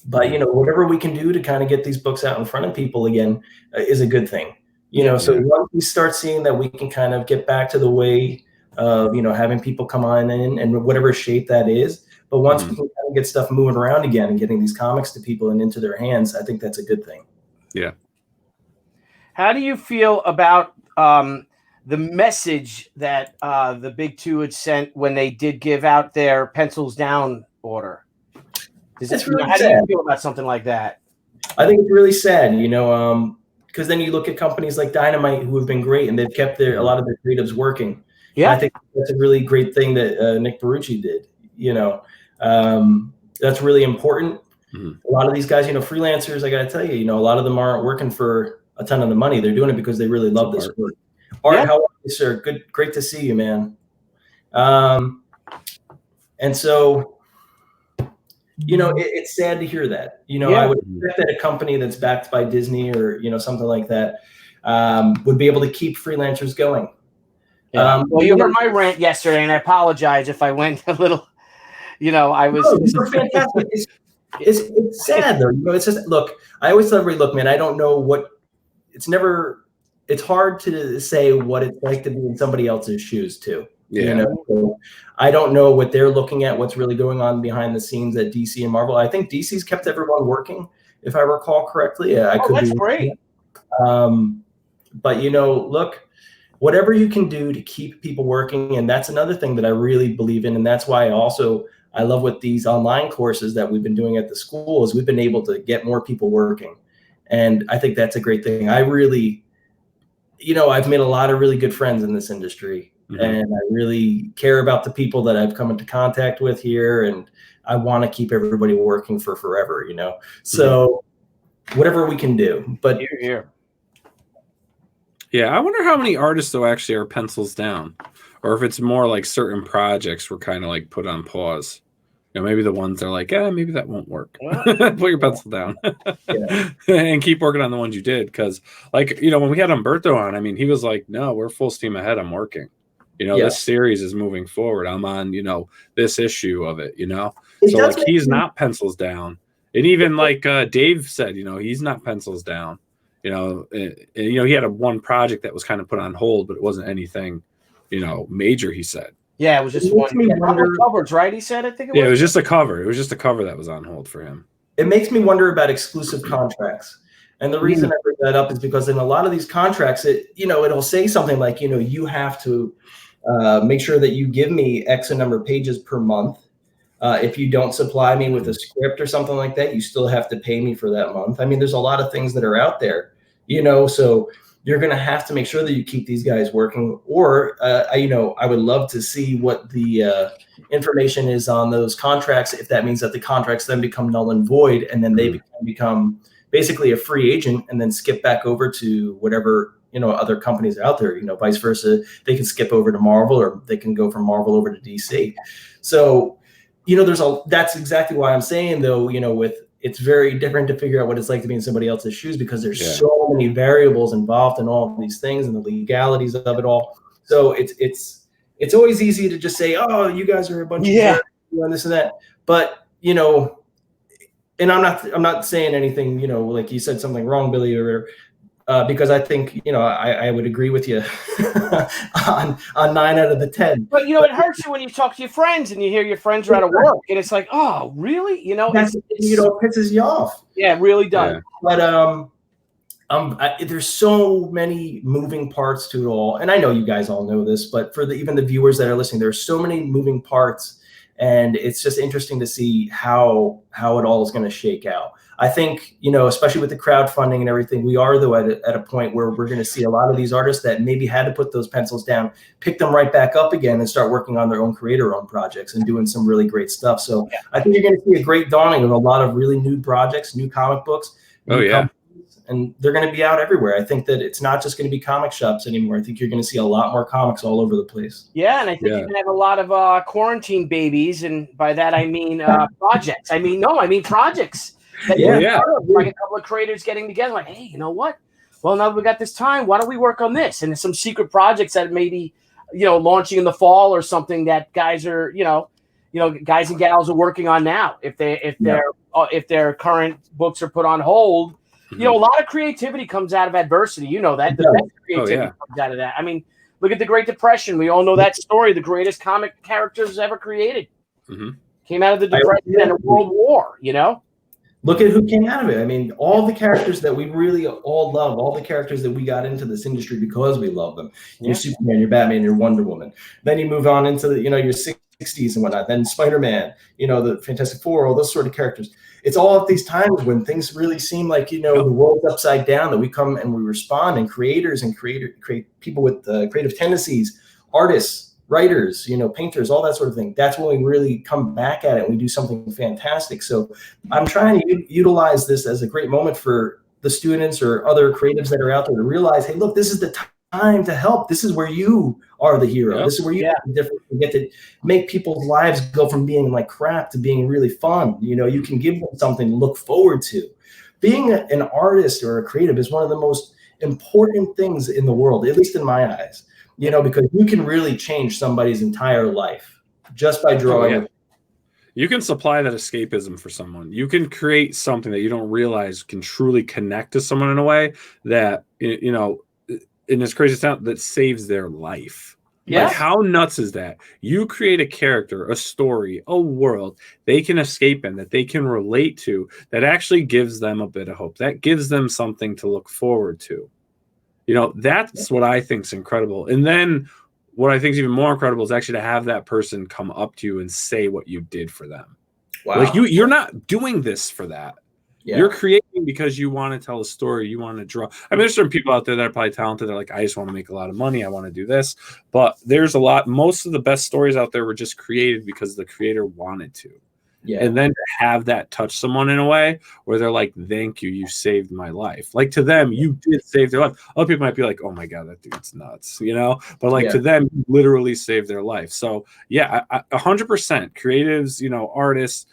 But, you know, whatever we can do to kind of get these books out in front of people again is a good thing. You know, so once we start seeing that we can kind of get back to the way of, you know, having people come on in and whatever shape that is. But once we can kind of get stuff moving around again and getting these comics to people and into their hands, I think that's a good thing. Yeah. How do you feel about the message that the Big Two had sent when they did give out their pencils down order? It's really how sad. do you feel about something like that? I think it's really sad, you know, because then you look at companies like Dynamite who have been great and they've kept a lot of their creatives working. Yeah, I think that's a really great thing that Nick Barucci did. You know, that's really important. A lot of these guys, you know, freelancers, I got to tell you, you know, a lot of them aren't working for a ton of the money. They're doing it because they really love this work. Art, how are you, sir? Good, great to see you, man. And so, you know, it's sad to hear that. You know, I would expect that a company that's backed by Disney or, you know, something like that would be able to keep freelancers going. Well, you heard my rant yesterday, and I apologize if I went a little, you know, I was. No, you're fantastic. It's sad, though. You know, it's just, look, I always tell everybody, look, man, I don't know what, it's hard to say what it's like to be in somebody else's shoes, too. Yeah. You know, so I don't know what they're looking at, what's really going on behind the scenes at DC and Marvel. I think DC's kept everyone working, if I recall correctly. I could that's be great. But, you know, look, whatever you can do to keep people working, and that's another thing that I really believe in, and that's why I love what these online courses that we've been doing at the school is we've been able to get more people working, and I think that's a great thing. I really, you know, I've made a lot of really good friends in this industry. And I really care about the people that I've come into contact with here, and I want to keep everybody working for forever, you know. So whatever we can do. But yeah, I wonder how many artists though actually are pencils down, or if it's more like certain projects were kind of like put on pause. You know, maybe the ones that are like, maybe that won't work. Put your pencil down and keep working on the ones you did. Because, like, you know, when we had Umberto on, I mean, he was like, no, we're full steam ahead. I'm working. You know, this series is moving forward. I'm on, you know, this issue of it, you know. So, like, he's not pencils down. And even, like, Dave said, you know, he's not pencils down. You know, you know, he had one project that was kind of put on hold, but it wasn't anything, you know, major, he said. Yeah, it was just one covers, right? He said, I think it was. Yeah, it was just a cover. It was just a cover that was on hold for him. It makes me wonder about exclusive contracts. And the reason I bring that up is because in a lot of these contracts, it'll say something like, you know, you have to make sure that you give me X number of pages per month. If you don't supply me with a script or something like that, you still have to pay me for that month. I mean, there's a lot of things that are out there, you know, so you're going to have to make sure that you keep these guys working. Or, you know, I would love to see what the information is on those contracts, if that means that the contracts then become null and void, and then they become basically a free agent and then skip back over to whatever, you know, other companies out there, you know, vice versa. They can skip over to Marvel, or they can go from Marvel over to DC. So, you know, that's exactly why I'm saying, though, you know, it's very different to figure out what it's like to be in somebody else's shoes, because there's so many variables involved in all of these things and the legalities of it all. So it's always easy to just say, oh, you guys are a bunch of jerks, and this and that. But, you know, and I'm not saying anything, you know, like you said something wrong, Billy, or because I think, you know, I would agree with you on 9 out of the 10. But, you know, it hurts you when you talk to your friends and you hear your friends are out of work, and it's like, oh, really? You know, it pisses you off. Yeah, it really does. Yeah. But there's so many moving parts to it all, and I know you guys all know this, but for even the viewers that are listening, there's so many moving parts, and it's just interesting to see how it all is going to shake out. I think, you know, especially with the crowdfunding and everything, we are, though, at a point where we're going to see a lot of these artists that maybe had to put those pencils down, pick them right back up again and start working on their own creator-owned projects and doing some really great stuff. So I think you're going to see a great dawning of a lot of really new projects, new comic books. And they're going to be out everywhere. I think that it's not just going to be comic shops anymore. I think you're going to see a lot more comics all over the place. Yeah, and I think you're going to have a lot of quarantine babies, and by that I mean projects. I mean projects. Like a couple of creators getting together, like, hey, you know what? Well, now we got this time. Why don't we work on this? And some secret projects that maybe, launching in the fall or something that guys are, guys and gals are working on now. If their current books are put on hold, a lot of creativity comes out of adversity. You know that the best creativity comes out of that. I mean, look at the Great Depression. We all know that story. The greatest comic characters ever created came out of the Depression and a World War. Look at who came out of it. I mean, all the characters that we really all love, all the characters that we got into this industry because we love them. Your Superman, your Batman, your Wonder Woman. Then you move on into the, your 60s and whatnot. Then Spider-Man, the Fantastic Four, all those sort of characters. It's all at these times when things really seem like, the world's upside down, that we come and we respond, and creators and create people with creative tendencies, artists, writers, painters, all that sort of thing. That's when we really come back at it and we do something fantastic. So I'm trying to utilize this as a great moment for the students or other creatives that are out there to realize, hey, look, this is the time to help. This is where you are the hero. Yep. This is where you get to make people's lives go from being like crap to being really fun. You can give them something to look forward to. Being an artist or a creative is one of the most important things in the world, at least in my eyes. Because you can really change somebody's entire life just by drawing. You can supply that escapism for someone. You can create something that you don't realize can truly connect to someone in a way that, in this crazy town, that saves their life. Yeah. Like, how nuts is that? You create a character, a story, a world they can escape in, that they can relate to, that actually gives them a bit of hope, that gives them something to look forward to. That's what I think is incredible. And then what I think is even more incredible is actually to have that person come up to you and say what you did for them. Wow. Like you're not doing this for that. Yeah. You're creating because you want to tell a story. You want to draw. I mean, there's certain people out there that are probably talented. They're like, I just want to make a lot of money. I want to do this. But there's most of the best stories out there were just created because the creator wanted to. Yeah. And then to have that touch someone in a way where they're like, thank you, you saved my life. Like, to them, you did save their life. Other people might be like, oh my God, that dude's nuts, But to them, you literally saved their life. So yeah, 100% creatives, artists,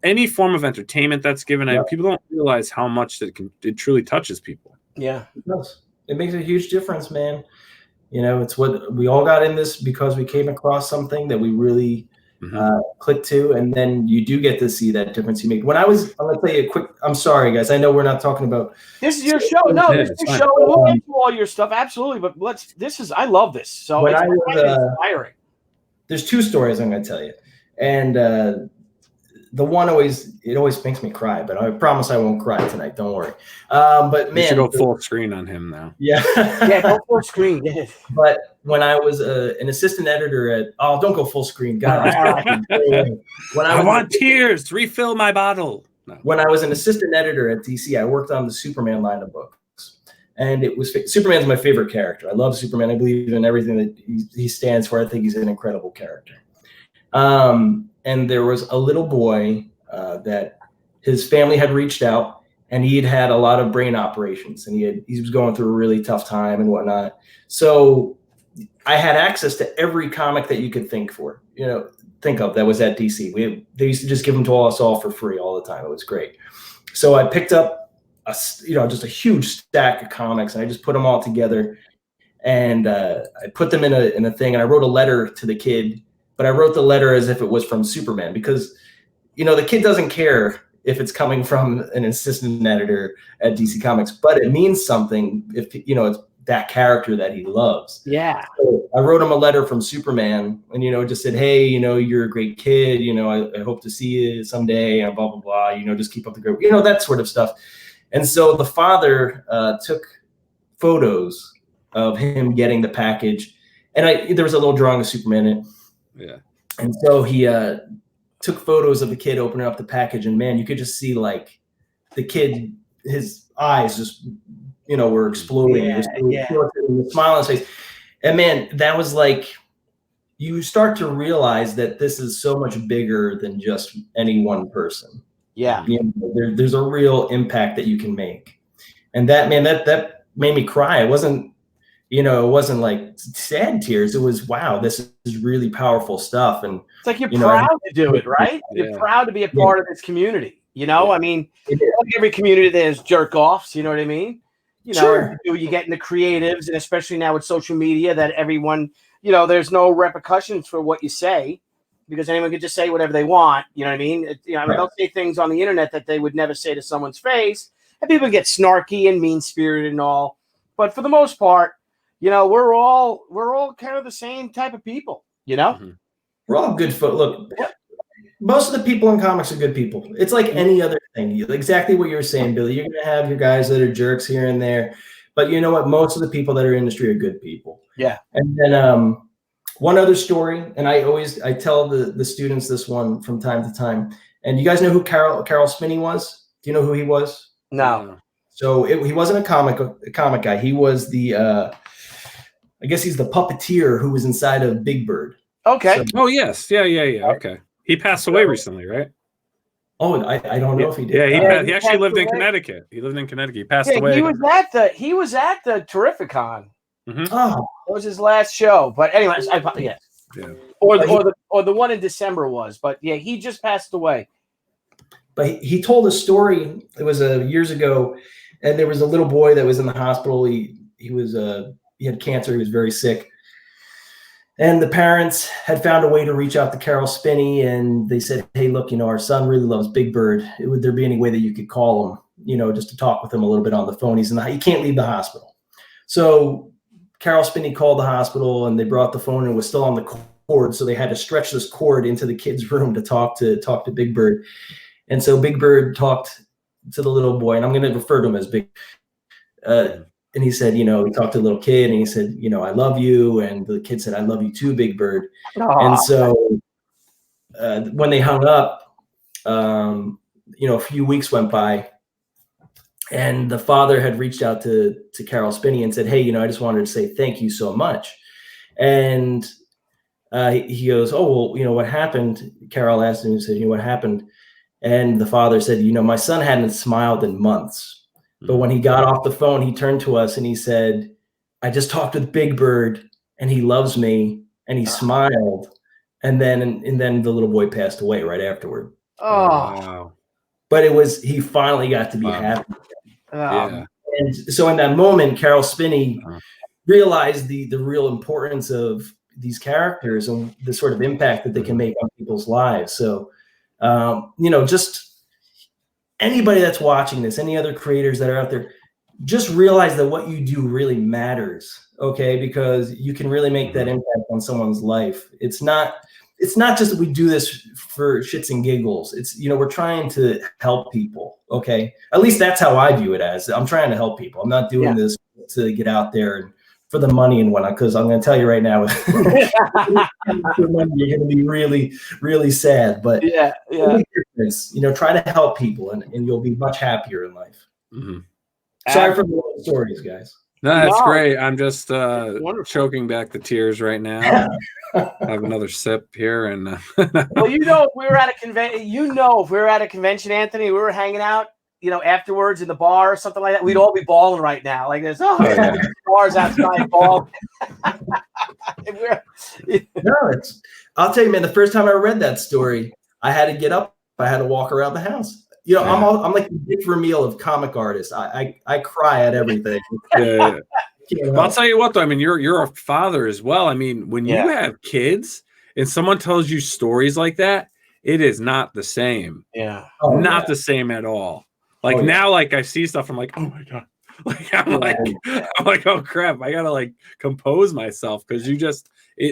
any form of entertainment that's given out, people don't realize how much it truly touches people. Yeah. It does. It makes a huge difference, man. It's what we all got in this because we came across something that we really click to, and then you do get to see that difference you make. I'm gonna tell you a quick, I'm sorry guys, I know we're not talking about this is your show. No, this is your show. We'll get to all your stuff, absolutely, but I love this. So it's inspiring. There's two stories I'm gonna tell you, and the one always makes me cry, but I promise I won't cry tonight, don't worry. But man, you should go full screen on him now. Yeah. Yeah, go full screen. But when I was an assistant editor at, don't go full screen, God. I want tears to refill my bottle. No. When I was an assistant editor at DC, I worked on the Superman line of books, and Superman's my favorite character. I love Superman. I believe in everything that he stands for. I think he's an incredible character. And there was a little boy that his family had reached out, and he'd had a lot of brain operations, and he was going through a really tough time and whatnot. So I had access to every comic that you could think of that was at DC. They used to just give them to us all for free all the time. It was great. So I picked up just a huge stack of comics, and I just put them all together, and I put them in a thing, and I wrote a letter to the kid. But I wrote the letter as if it was from Superman, because, the kid doesn't care if it's coming from an assistant editor at DC Comics, but it means something if, it's that character that he loves. Yeah. So I wrote him a letter from Superman and, just said, hey, you're a great kid. I hope to see you someday and blah, blah, blah, just keep up the great, that sort of stuff. And so the father took photos of him getting the package, and there was a little drawing of Superman in it. Yeah. And so he took photos of the kid opening up the package, and man, you could just see like the kid, his eyes just, were exploding. The smile on his face. And man, that was like, you start to realize that this is so much bigger than just any one person. Yeah. There's a real impact that you can make. And that, man, that made me cry. It wasn't like sad tears. It was, wow, this is really powerful stuff. And it's like you're proud to do it, right? You're proud to be a part of this community. You know, I mean, like every community there's jerk offs. You know what I mean? You know, Sure. you get in the creatives, and especially now with social media, that everyone, you know, there's no repercussions for what you say because anyone can just say whatever they want. You know what I mean? You know, they'll say things on the internet that they would never say to someone's face, and people get snarky and mean spirited and all. But for the most part, you know, we're all kind of the same type of people. You know, we're all good folk. Look, most of the people in comics are good people. It's like any other thing. Exactly what you're saying, Billy. You're going to have your guys that are jerks here and there. But you know what? Most of the people that are in the industry are good people. Yeah. And then one other story, and I tell the students this one from time to time. And you guys know who Carol Spinney was? Do you know who he was? No. So he wasn't a comic guy. He was the I guess he's the puppeteer who was inside of Big Bird. Okay. So, yes. Yeah. Okay. He passed away recently, right? Oh, I don't know if he did. Yeah, he actually lived in Connecticut. He lived in Connecticut. He passed away. He was at the Terrificon. Oh, that was his last show. But anyways, or the one in December was. But yeah, he just passed away. But he told a story. It was years ago, and there was a little boy that was in the hospital. He had cancer. He was very sick. And the parents had found a way to reach out to Carol Spinney, and they said, hey, look, you know, our son really loves Big Bird. Would there be any way that you could call him, you know, just to talk with him a little bit on the phone? He can't leave the hospital. So Carol Spinney called the hospital, and they brought the phone, and it was still on the cord. So they had to stretch this cord into the kid's room to talk to Big Bird. And so Big Bird talked to the little boy, and I'm going to refer to him as Big. And he said, you know, he talked to the little kid, and he said, you know, I love you. And the kid said, I love you too, Big Bird. Aww. And so when they hung up, you know, a few weeks went by, and the father had reached out to Carol Spinney and said, hey, you know, I just wanted to say thank you so much. And he goes, oh, well, you know, what happened? Carol asked him, he said, you know, what happened? And the father said, you know, my son hadn't smiled in months. But when he got off the phone, he turned to us and he said, I just talked with Big Bird, and he loves me, and he smiled. And then the little boy passed away right afterward. Oh, wow. But he finally got to be happy. Yeah. And so in that moment, Carol Spinney realized the real importance of these characters and the sort of impact that they can make on people's lives. So, you know, just anybody that's watching this, any other creators that are out there, just realize that what you do really matters, okay? Because you can really make that impact on someone's life. It's not just that we do this for shits and giggles. It's, you know, we're trying to help people, okay? At least that's how I view it as. I'm trying to help people. I'm not doing this to get out there and for the money and whatnot, because I'm going to tell you right now, you're going to be really, really sad. But yeah. You know, try to help people, and you'll be much happier in life. Sorry for the stories, guys. No, that's great. I'm just choking back the tears right now. I have another sip here, and well, you know, if we were at a convention, Anthony, we were hanging out, you know, afterwards in the bar or something like that, we'd all be bawling right now. Like there's bars outside bawling. I'll tell you, man, the first time I read that story, I had to get up. I had to walk around the house. You know, I'm like the Dick Vermeil of comic artists. I cry at everything. Yeah. Well, I'll tell you what, though. I mean, you're a father as well. I mean, when you have kids and someone tells you stories like that, it is not the same. Yeah. Not the same at all. Like now, like I see stuff, I'm like, oh my God. Like I'm like, oh crap, I gotta like compose myself, because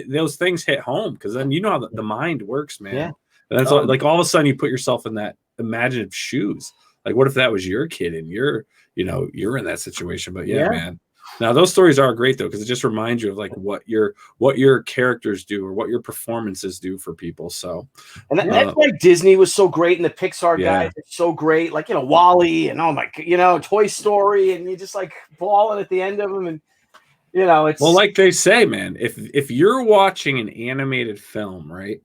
those things hit home, because then you know how the mind works, man. Yeah. And that's like all of a sudden you put yourself in that imaginative shoes. Like, what if that was your kid and you're in that situation? But man. Now those stories are great though, because it just reminds you of like what your characters do or what your performances do for people. So, and that's why Disney was so great, and the Pixar guys are so great. Like, you know, Wall-E and Toy Story, and you just like bawling at the end of them, and you know, it's like they say, man. If you're watching an animated film, right,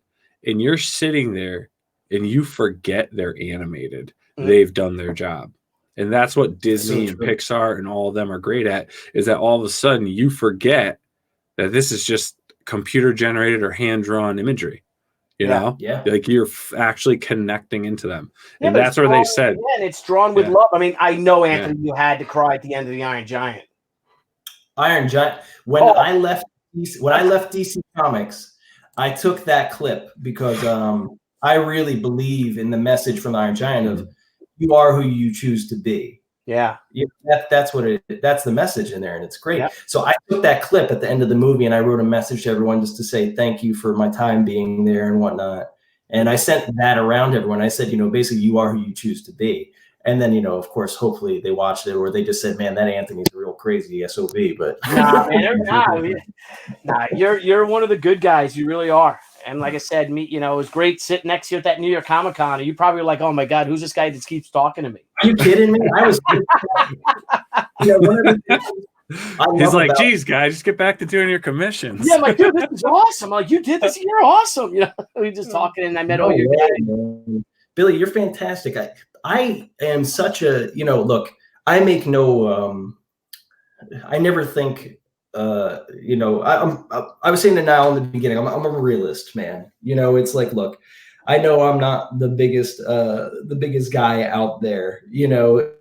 and you're sitting there and you forget they're animated, they've done their job. And that's what Disney and Pixar and all of them are great at, is that all of a sudden you forget that this is just computer generated or hand drawn imagery. You know, like you're actually connecting into them, and that's where they said, and it's drawn with love. I mean, I know, Anthony, you had to cry at the end of the Iron Giant. Iron Giant. When I left DC Comics, I took that clip because I really believe in the message from the Iron Giant of you are who you choose to be. Yeah, that's what that's the message in there, and it's great. Yeah. So I took that clip at the end of the movie, and I wrote a message to everyone just to say thank you for my time being there and whatnot. And I sent that around everyone. I said, basically, you are who you choose to be. And then, of course, hopefully they watched it, or they just said, "Man, that Anthony's a real crazy SOB." But you're one of the good guys. You really are. And like I said, it was great sitting next to you at that New York Comic Con. And you probably were like, "Oh my God, who's this guy that keeps talking to me?" Are you kidding me? I was. He's like, "Geez, guys, just get back to doing your commissions." Yeah, I'm like, "Dude, this is awesome." I'm like, "You did this? You're awesome." We just talking, and I met all you guys. Billy, you're fantastic. I am such a, look, I make no, I never think, I was saying to Nile in the beginning, I'm a realist, man. It's like, look, I know I'm not the biggest guy out there,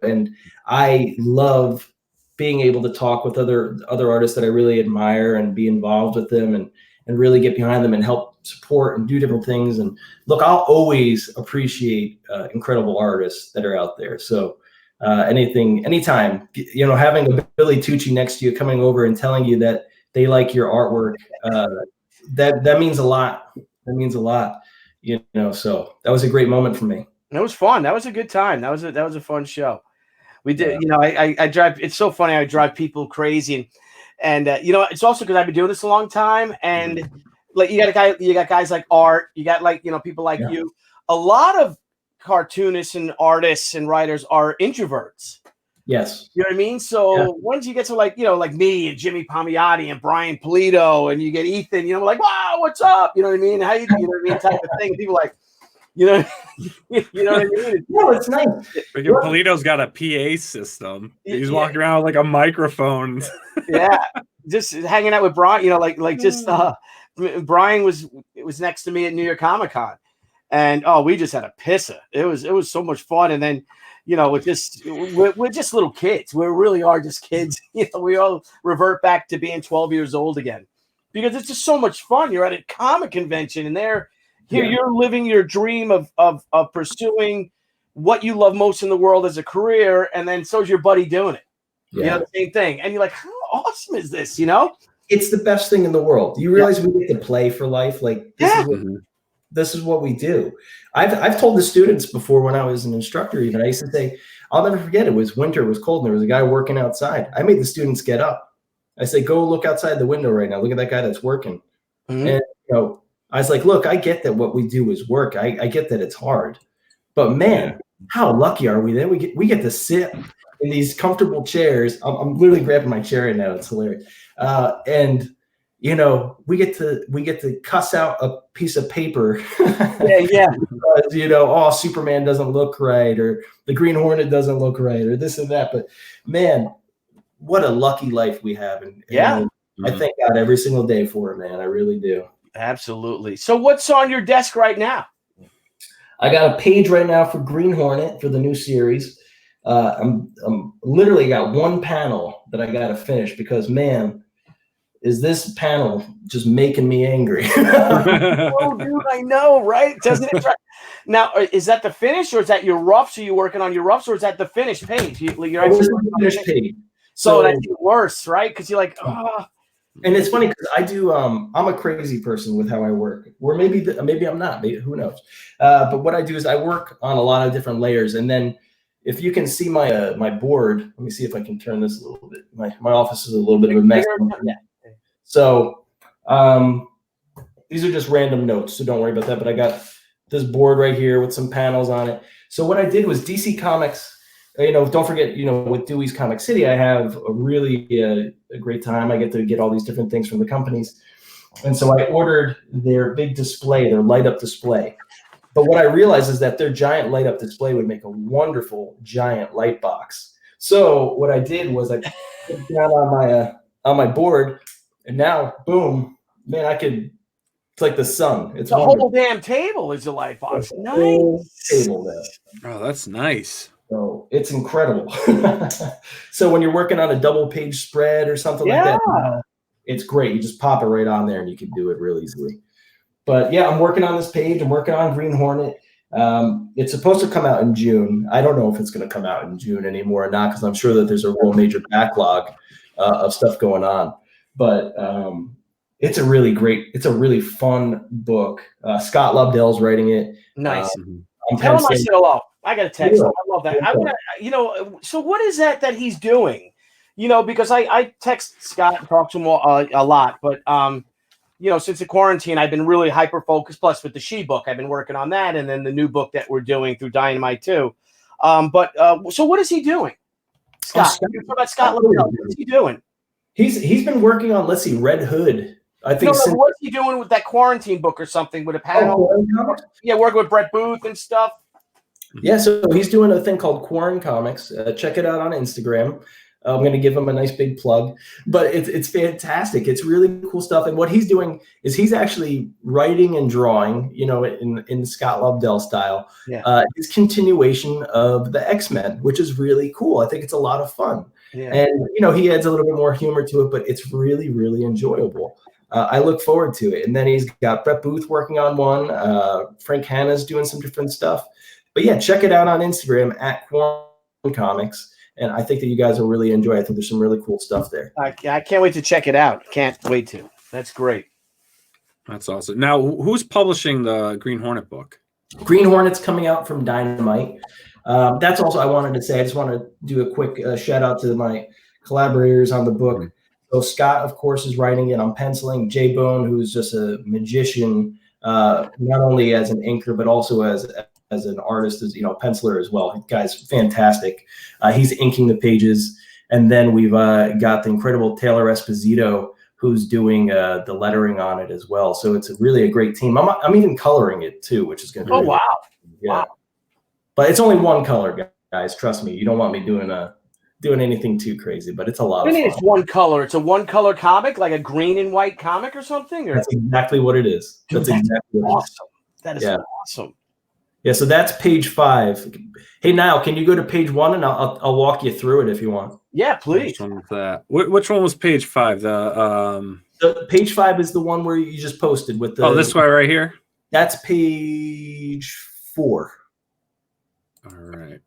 and I love being able to talk with other artists that I really admire and be involved with them and really get behind them and help support and do different things. And look, I'll always appreciate incredible artists that are out there. So anytime, having a Billy Tucci next to you, coming over and telling you that they like your artwork, that means a lot. That means a lot, so that was a great moment for me. It was fun. That was a good time. That was a fun show. We did, I drive, it's so funny. I drive people crazy and it's also because I've been doing this a long time, and like you got guys like Art, you got like people like you. A lot of cartoonists and artists and writers are introverts. Yes, you know what I mean. So once you get to like me and Jimmy Palmiotti and Brian Polito, and you get Ethan, like, wow, what's up? You know what I mean? How you know what I mean? Type of thing. People like. You know what I mean? No, it's nice. Polito's got a PA system. He's walking around with like a microphone. Just hanging out with Brian. Brian was next to me at New York Comic Con, and we just had a pisser. It was so much fun. And then we're just little kids. We really are just kids. We all revert back to being 12 years old again because it's just so much fun. You're at a comic convention, and you're living your dream of pursuing what you love most in the world as a career, and then so's your buddy doing it. The same thing. And you're like, how awesome is this? It's the best thing in the world. You realize we get to play for life. Like this is what we do. I've told the students before when I was an instructor, even I used to say, I'll never forget. It was winter, it was cold, and there was a guy working outside. I made the students get up. I say, go look outside the window right now. Look at that guy that's working. And I was like, look, I get that what we do is work. I get that it's hard, but man, how lucky are we that we get to sit in these comfortable chairs. I'm literally grabbing my chair right now. It's hilarious. And we get to cuss out a piece of paper. Because, Superman doesn't look right, or the Green Hornet doesn't look right, or this and that. But man, what a lucky life we have. And I thank God every single day for it, man. I really do. Absolutely. So what's on your desk right now? I got a page right now for Green Hornet for the new series. I'm literally got one panel that I got to finish because, man, is this panel just making me angry? Oh, dude, I know, right? Doesn't it? Now, is that the finish, or is that your roughs? Are you working on your roughs, or is that the finished page? You're actually the finished page. So that's worse, right? Because you're like, And it's funny because I do. I'm a crazy person with how I work, or maybe I'm not. Maybe, who knows? But what I do is I work on a lot of different layers, and then if you can see my my board, let me see if I can turn this a little bit. My office is a little bit of a mess. So these are just random notes, so don't worry about that. But I got this board right here with some panels on it. So what I did was DC Comics. Don't forget, with Dewey's Comic City, I have a really a great time. I get to get all these different things from the companies. And so I ordered their big display, their light up display. But what I realized is that their giant light up display would make a wonderful giant light box. So what I did was I put it down on my board, and now, boom, man, I could It's like the sun. It's the wonderful. whole damn table is a light box. Nice. Table there. Oh, that's nice. So it's incredible. So when you're working on a double page spread or something like that, it's great. You just pop it right on there and you can do it real easily. But yeah, I'm working on this page. I'm working on Green Hornet. It's supposed to come out in June. I don't know if it's going to come out in June anymore or not, because I'm sure that there's a real major backlog of stuff going on. But it's a really fun book. Scott Lobdell's writing it. Nice. Tell him I said hello. I got a text. I love that. I want to, so what is that he's doing? Because I text Scott and talk to him a lot, but since the quarantine, I've been really hyper focused. Plus, with the She book, I've been working on that, and then the new book that we're doing through Dynamite too. So what is he doing, Scott? Talk about Scott Lobdell. What's he doing? He's been working on, let's see, Red Hood. I think. What's he doing with that quarantine book or something with a panel? Working with Brett Booth and stuff. Yeah, so he's doing a thing called Kubert Comics. Check it out on Instagram. I'm going to give him a nice big plug, but it's fantastic. It's really cool stuff. And what he's doing is he's actually writing and drawing, in Scott Lobdell style, his continuation of the X-Men, which is really cool. I think it's a lot of fun. Yeah. And, he adds a little bit more humor to it, but it's really, really enjoyable. I look forward to it. And then he's got Brett Booth working on one. Frank Hanna's doing some different stuff. But yeah, check it out on Instagram at Kubert Comics. And I think that you guys will really enjoy it. I think there's some really cool stuff there. I can't wait to check it out. Can't wait to. That's great. That's awesome. Now, who's publishing the Green Hornet book? Green Hornet's coming out from Dynamite. That's also I wanted to say. I just want to do a quick shout out to my collaborators on the book. So Scott, of course, is writing it. I'm penciling. Jay Bone, who's just a magician, not only as an inker but also as an artist, as penciler as well. The guy's fantastic. He's inking the pages, and then we've got the incredible Taylor Esposito, who's doing the lettering on it as well. So it's really a great team. I'm even coloring it too, which is going to be wow. Yeah. Wow. But it's only one color, guys. Trust me. You don't want me doing anything too crazy, but it's a lot of fun. It's one color. It's a one color comic, like a green and white comic or something? Or? That's exactly what it is. Dude, that's exactly awesome. That is awesome. Yeah, so that's page 5. Hey, Nile, can you go to page 1 and I'll walk you through it if you want? Yeah, please. Which one was that? Which one was page 5? The page 5 is the one where you just posted with the. Oh, this way right here. That's page 4. All right.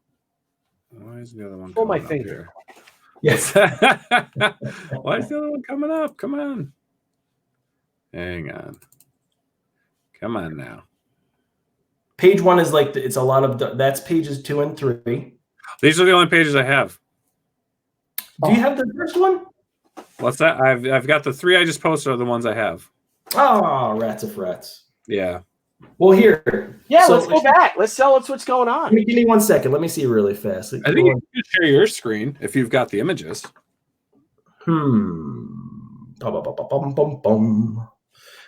Why is the other one? Pull my finger. Yes. Why is the other one coming up? Come on. Hang on. Come on now. Page 1 is like it's a lot of that's pages 2 and 3. These are the only pages I have. Do you have the first one? What's that? I've got the 3 I just posted are the ones I have. Oh, rats of rats. Yeah. Well, here. Yeah, let's go back. Let's tell us what's going on. Give me 1 second. Let me see really fast. I think you can share your screen if you've got the images.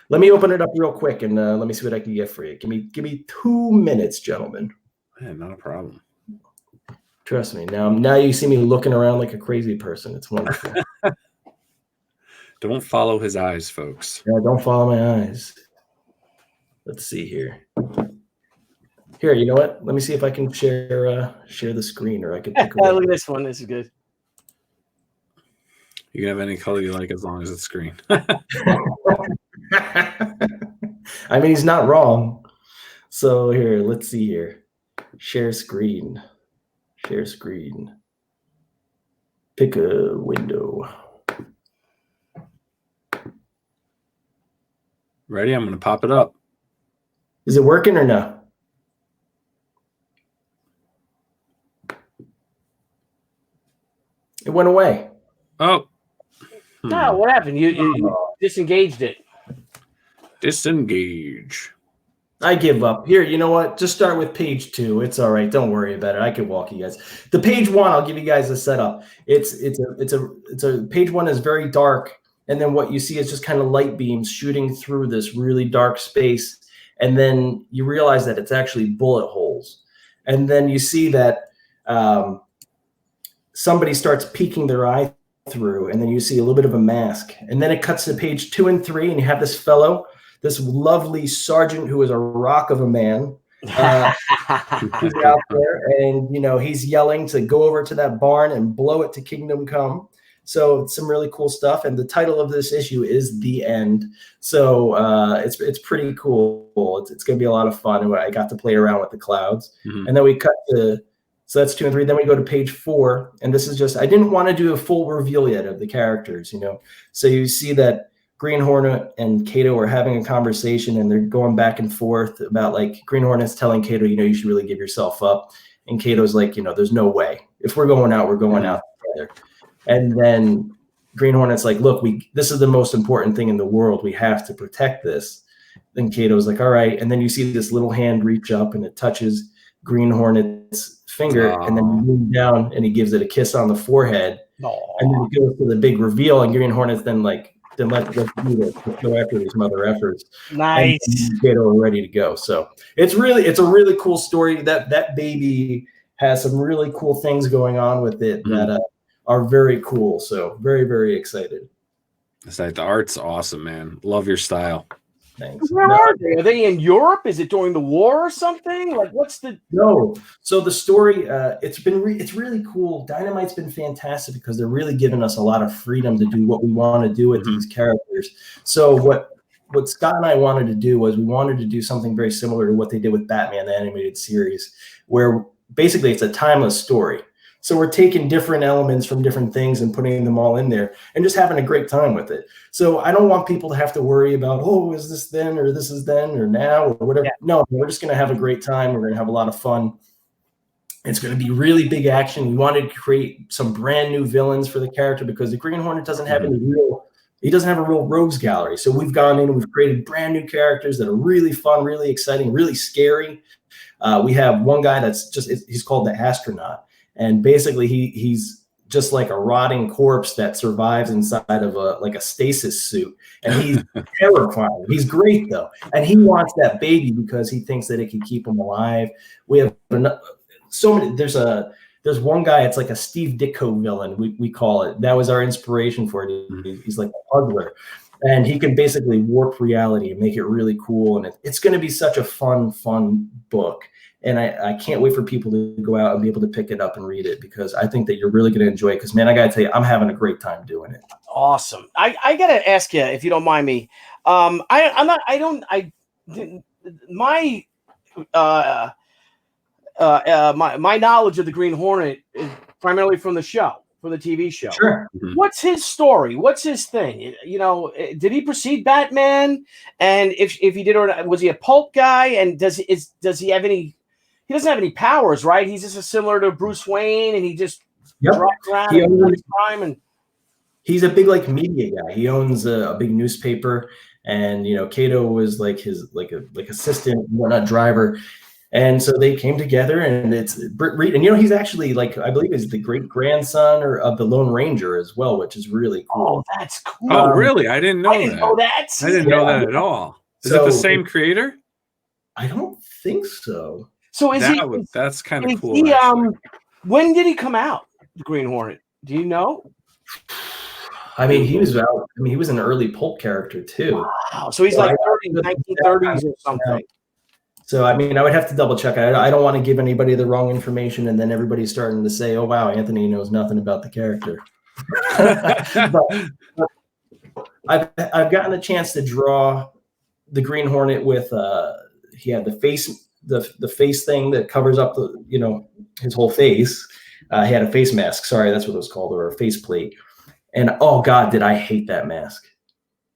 Let me open it up real quick and let me see what I can get for you. Give me 2 minutes, gentlemen. Yeah, not a problem. Trust me. Now you see me looking around like a crazy person. It's wonderful. Don't follow his eyes, folks. Yeah, don't follow my eyes. Let's see here. Here, you know what? Let me see if I can share the screen, or I can pick look at this one. This is good. You can have any color you like as long as it's green. I mean, he's not wrong. So here, let's see here. Share screen. Share screen. Pick a window. Ready? I'm going to pop it up. Is it working or no? It went away. Oh. No, what happened? You disengaged it. Disengage. I give up. Here, you know what? Just start with page 2. It's all right. Don't worry about it. I can walk you guys. The page 1, I'll give you guys a setup. It's a page 1 is very dark, and then what you see is just kind of light beams shooting through this really dark space, and then you realize that it's actually bullet holes, and then you see that somebody starts peeking their eye through, and then you see a little bit of a mask, and then it cuts to page 2 and 3, and you have this fellow this lovely sergeant who is a rock of a man. He's out there, and he's yelling to go over to that barn and blow it to Kingdom Come. So it's some really cool stuff, and the title of this issue is The End. So it's pretty cool. It's going to be a lot of fun, and I got to play around with the clouds. And then we cut to, so that's 2 and 3. Then we go to page 4, and this is just, I didn't want to do a full reveal yet of the characters, So you see that Green Hornet and Kato are having a conversation, and they're going back and forth about, like, Green Hornet's telling Kato, you should really give yourself up. And Kato's like, there's no way. If we're going out, we're going out together. And then Green Hornet's like, look, this is the most important thing in the world. We have to protect this. Then Kato's like, all right. And then you see this little hand reach up, and it touches Green Hornet's finger. And then he moves down, and he gives it a kiss on the forehead. And then it goes to the big reveal, and Green Hornet's then let's go after these mother efforts. Nice. And Kato are ready to go. So it's a really cool story. That baby has some really cool things going on with it that are very cool. So very, very excited. The art's awesome, man. Love your style. Thanks. Where are they? Are they in Europe? Is it during the war or something? Like, what's the? No. So the story, it's really cool. Dynamite's been fantastic because they're really giving us a lot of freedom to do what we want to do with these characters. So what Scott and I wanted to do was we wanted to do something very similar to what they did with Batman, the animated series, where basically it's a timeless story. So we're taking different elements from different things and putting them all in there and just having a great time with it. So I don't want people to have to worry about, is this then, or this is then, or now, or whatever. Yeah. No, we're just going to have a great time. We're going to have a lot of fun. It's going to be really big action. We wanted to create some brand new villains for the character because the Green Hornet doesn't have he doesn't have a real rogues gallery. So we've gone in and we've created brand new characters that are really fun, really exciting, really scary. We have one guy he's called the Astronaut. And basically, he's just like a rotting corpse that survives inside of a stasis suit, and he's terrifying. He's great though, and he wants that baby because he thinks that it can keep him alive. We have so many. There's one guy. It's like a Steve Ditko villain. We call it. That was our inspiration for it. He's like a puzzler, and he can basically warp reality and make it really cool. And it's going to be such a fun book. And I can't wait for people to go out and be able to pick it up and read it because I think that you're really going to enjoy it. Because, man, I got to tell you, I'm having a great time doing it. Awesome. I got to ask you, if you don't mind me. My knowledge of the Green Hornet is primarily from the show, from the TV show. Sure. What's his story? What's his thing? Did he precede Batman? And if he did, or was he a pulp guy? And does he have any? He doesn't have any powers, right? He's just similar to Bruce Wayne, and he just drops around and crime. And he's a big media guy. He owns a big newspaper, and Kato was like his assistant, whatnot, driver. And so they came together, and it's Britt Reed, and he's actually I believe is the great grandson of the Lone Ranger as well, which is really cool. Oh, that's cool. Oh, really? I didn't know that. I didn't know that at all. Is it the same creator? I don't think so. So that's kind of cool. When did he come out, the Green Hornet? Do you know? I mean, he was out. I mean, he was an early pulp character too. Wow. So he's 1930s or something. So, I mean, I would have to double check. I don't want to give anybody the wrong information, and then everybody's starting to say, "Oh, wow, Anthony knows nothing about the character." but I've gotten a chance to draw the Green Hornet with he had the face thing that covers up his whole face. He had a face mask. Sorry, that's what it was called, or a face plate. And oh God, did I hate that mask?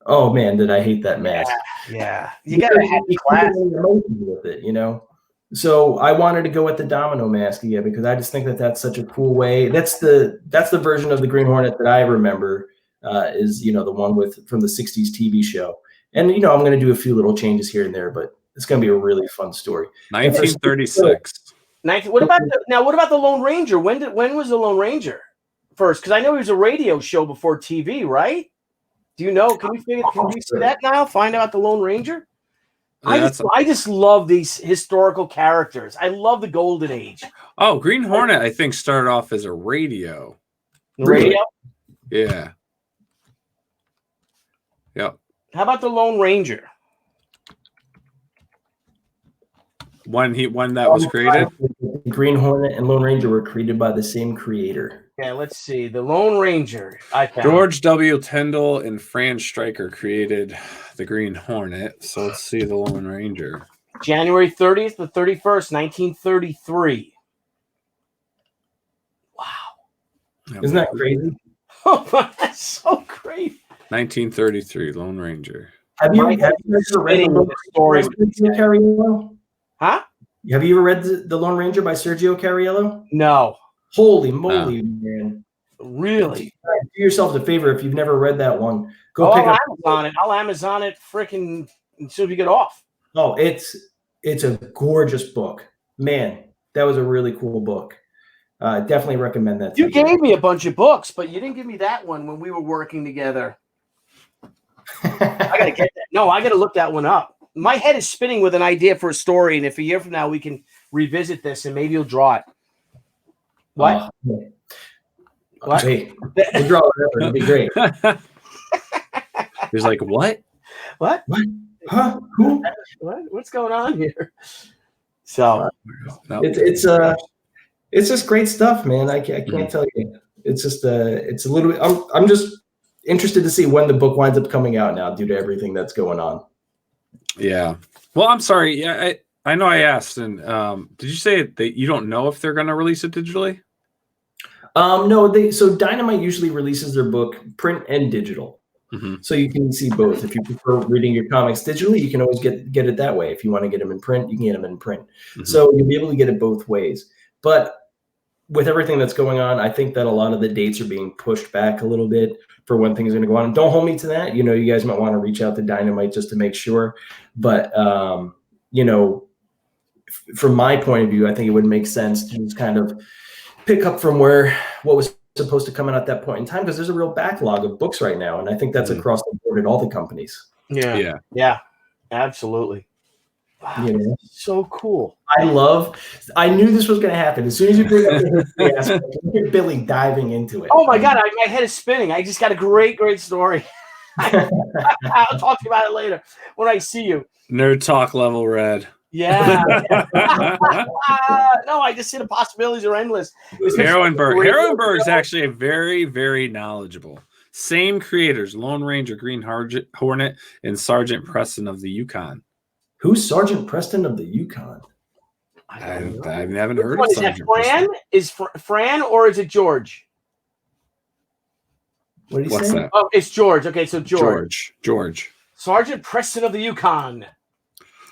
Oh man, did I hate that mask? Yeah. You gotta have class with it, So I wanted to go with the domino mask again because I just think that that's such a cool way. That's the version of the Green Hornet that I remember is the one from the 60s TV show. And I'm going to do a few little changes here and there, but it's going to be a really fun story. 1936. What about the Lone Ranger? When was the Lone Ranger first? Because I know he was a radio show before TV, right? Do you know? Can you see that now? Find out the Lone Ranger. I just love these historical characters. I love the Golden Age. Oh, Green Hornet, I think, started off as a radio. Radio? Yeah. Yep. How about the Lone Ranger? when that was created? Green Hornet and Lone Ranger were created by the same creator. Yeah, let's see. The Lone Ranger. George W. Tyndall and Fran Stryker created the Green Hornet. So let's see the Lone Ranger. January 30th to 31st, 1933. Wow. Isn't that crazy? Oh, that's so great. 1933, Lone Ranger. Have you ever read the story? Huh? Have you ever read the Lone Ranger by Sergio Cariello? No. Holy moly, man! Really? Do yourself a favor if you've never read that one. Go pick up Amazon it. I'll Amazon it freaking as soon as we get off. Oh, it's a gorgeous book. Man, that was a really cool book. Definitely recommend that. You gave me a bunch of books, but you didn't give me that one when we were working together. I gotta get that. No, I gotta look that one up. My head is spinning with an idea for a story, and if a year from now we can revisit this and maybe you'll draw it. What? What? Hey, we'll draw it. It'll be great. He's like, what? What? What? Huh? Who? What's going on here? So it's just great stuff, man. I can't tell you. It's just it's a little bit. I'm just interested to see when the book winds up coming out now, due to everything that's going on. Yeah. Well, I'm sorry. Yeah, I know I asked, and did you say that you don't know if they're going to release it digitally? No. So Dynamite usually releases their book print and digital, so you can see both. If you prefer reading your comics digitally, you can always get it that way. If you want to get them in print, you can get them in print. So you'll be able to get it both ways. But with everything that's going on, I think that a lot of the dates are being pushed back a little bit for when things are going to go on. Don't hold me to that. You guys might want to reach out to Dynamite just to make sure. But, from my point of view, I think it would make sense to just kind of pick up from what was supposed to come out at that point in time, because there's a real backlog of books right now. And I think that's across the board at all the companies. Yeah, absolutely. Wow, so cool. I knew this was going to happen. As soon as you bring up the history aspect, look at Billy diving into it. Oh my God, my head is spinning. I just got a great story. I'll talk to you about it later when I see you. Nerd talk level red. Yeah. No, I just see the possibilities are endless. Heroenberg is actually a very, very knowledgeable. Same creators, Lone Ranger, Green Hornet, and Sergeant Preston of the Yukon. Who's Sergeant Preston of the Yukon? I haven't heard of Sergeant Fran? Is Fran or is it George? What did he say? That? Oh, it's George. Okay, so George. Sergeant Preston of the Yukon.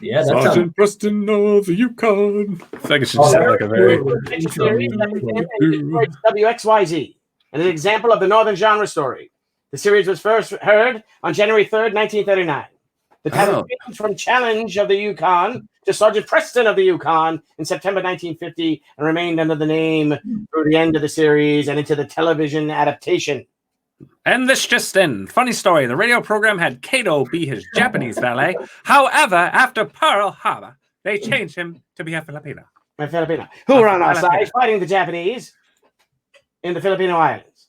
Yeah, that's Sergeant Preston of the Yukon. I think it should sound like a very WXYZ, and an example of the Northern genre story. The series was first heard on January 3rd, 1939. The title changed from Challenge of the Yukon to Sergeant Preston of the Yukon in September 1950 and remained under the name through the end of the series and into the television adaptation. And this just in. Funny story. The radio program had Kato be his Japanese valet. However, after Pearl Harbor, they changed him to be a Filipino. Who were on our side fighting the Japanese in the Filipino Islands.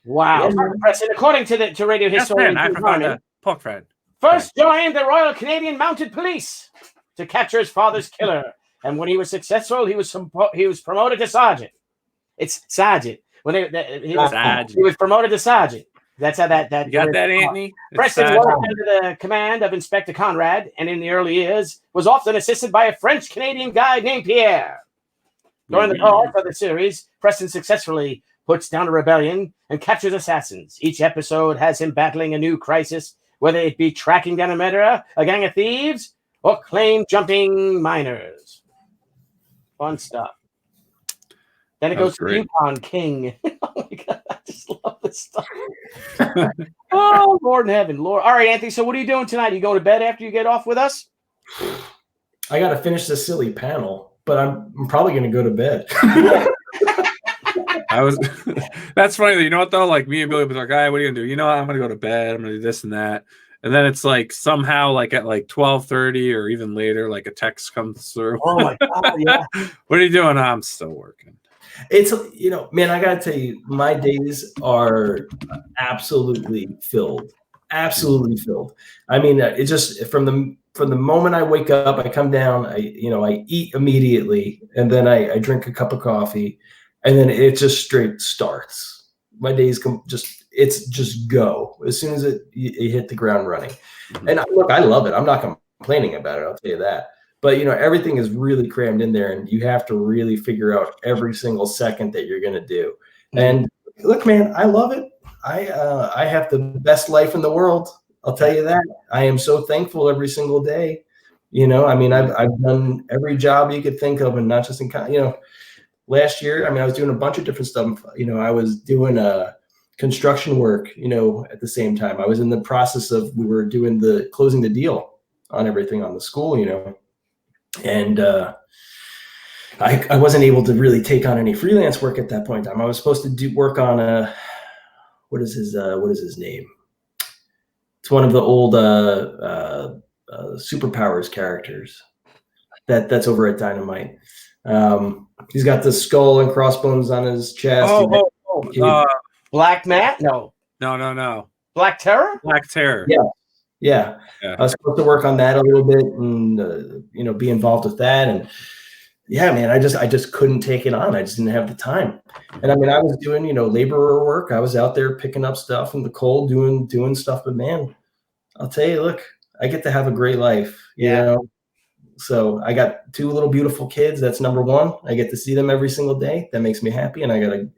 Wow. Preston, according to radio historian, I forgot the pork friend. First joined the Royal Canadian Mounted Police to capture his father's killer. And when he was successful, he was promoted to sergeant. It's sergeant. When he was promoted to sergeant. That's how that you got that, Anthony? Preston worked under the command of Inspector Conrad, and in the early years was often assisted by a French-Canadian guide named Pierre. During the course of the series, Preston successfully puts down a rebellion and captures assassins. Each episode has him battling a new crisis, whether it be tracking down a murderer, a gang of thieves, or claim-jumping miners. Fun stuff. Then it goes to Yukon King. Oh my God, I just love this stuff. Oh, Lord in heaven, Lord. All right, Anthony, so what are you doing tonight? You go to bed after you get off with us? I got to finish this silly panel, but I'm probably going to go to bed. That's funny. You know what, though? Like, me and Billy was like, what are you going to do? You know what? I'm going to go to bed. I'm going to do this and that. And then it's like somehow like at like 12:30 or even later, like a text comes through. Oh, my God, yeah. What are you doing? I'm still working. It's, man, I got to tell you, my days are absolutely filled. I mean, it just from from the moment I wake up, I come down, I eat immediately, and then I drink a cup of coffee, and then it just straight starts. My days just go as soon as it hit the ground running. And look, I love it. I'm not complaining about it. I'll tell you that. But everything is really crammed in there, and you have to really figure out every single second that you're going to do. And look, man, I love it. I have the best life in the world. I'll tell you that. I am so thankful every single day. I mean, I've done every job you could think of, and not just in last year. I mean, I was doing a bunch of different stuff. I was doing construction work. At the same time, I was in the process of we were doing closing the deal on everything on the school. And I wasn't able to really take on any freelance work at that point in time. I was supposed to do work on what is his name? It's one of the old Superpowers characters that's over at Dynamite. He's got the skull and crossbones on his chest. Black Matt? No. Black Terror? Black Terror. Yeah. I was supposed to work on that a little bit and be involved with that. And yeah, man, I just couldn't take it on. I just didn't have the time. And I mean, I was doing, laborer work. I was out there picking up stuff in the cold, doing stuff. But man, I'll tell you, look, I get to have a great life. So I got 2 little beautiful kids. That's number one. I get to see them every single day. That makes me happy. And I got a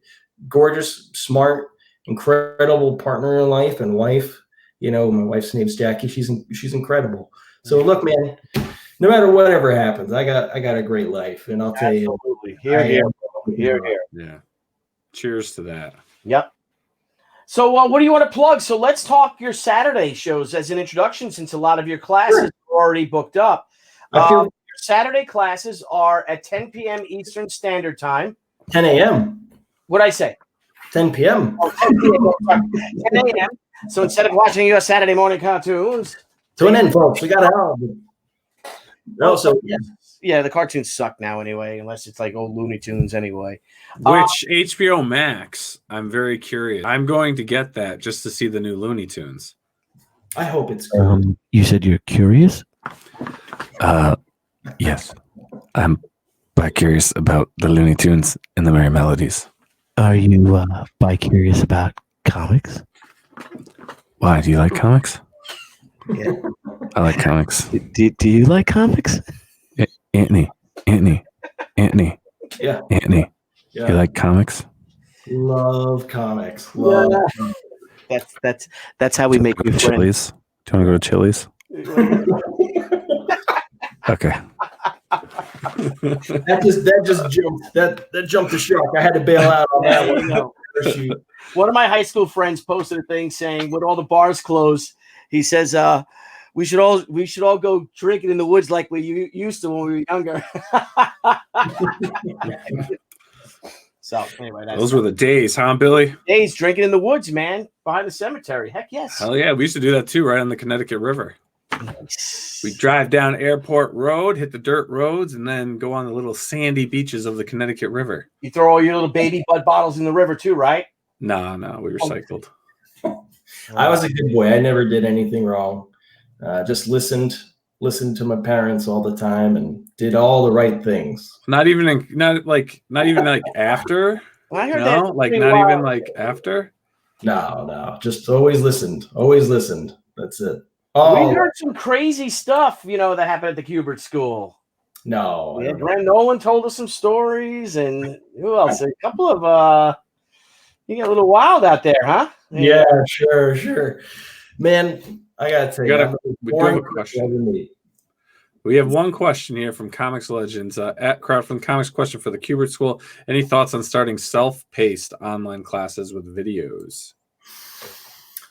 gorgeous, smart, incredible partner in life and wife. My wife's name's Jackie. She's incredible. So look, man, no matter whatever happens, I got a great life, and I'll tell you. Here. Yeah. Cheers to that. Yep. So what do you want to plug? So let's talk your Saturday shows as an introduction, since a lot of your classes are already booked up. Your Saturday classes are at 10 p.m. Eastern Standard Time. 10 a.m. What'd I say? 10 p.m. Oh, 10 p.m. 10 a.m. So instead of watching your Saturday morning cartoons, tune in, folks. We got to help. No, so yeah, the cartoons suck now anyway, unless it's like old Looney Tunes anyway. Which HBO Max? I'm very curious. I'm going to get that just to see the new Looney Tunes. I hope it's good. You said you're curious? Yes. I'm bi-curious about the Looney Tunes and the Merry Melodies. Are you bi-curious about comics? Why? Do you like comics? Yeah. I like comics. Do you like comics? Anthony. Yeah. Anthony. Yeah. You like comics? Love comics. Love comics. That's how we make new friends. Chili's. Do you want to go to Chili's? Okay. that jumped the shark. I had to bail out on that one. One of my high school friends posted a thing saying, "When all the bars close," he says, we should all go drinking in the woods like we used to when we were younger." So anyway, those were the days, huh, Billy? Days drinking in the woods, man, behind the cemetery. Heck yes. Hell yeah, we used to do that too, right on the Connecticut River. Nice. We drive down Airport Road, hit the dirt roads, and then go on the little sandy beaches of the Connecticut River. You throw all your little baby Bud bottles in the river too, right? No, we recycled. I was a good boy. I never did anything wrong. Just listened to my parents all the time and did all the right things. Not even after. I heard that. Like not even like after. No. Just always listened. That's it. We heard some crazy stuff, that happened at the Kubert School. No. Yeah, Graham Nolan told us some stories, and who else? A couple of you get a little wild out there, huh? Yeah, sure. Man, I gotta tell you, we do have a question. We have one question here from Comics Legends at Crowdfunding Comics. Question for the Kubert School: any thoughts on starting self-paced online classes with videos?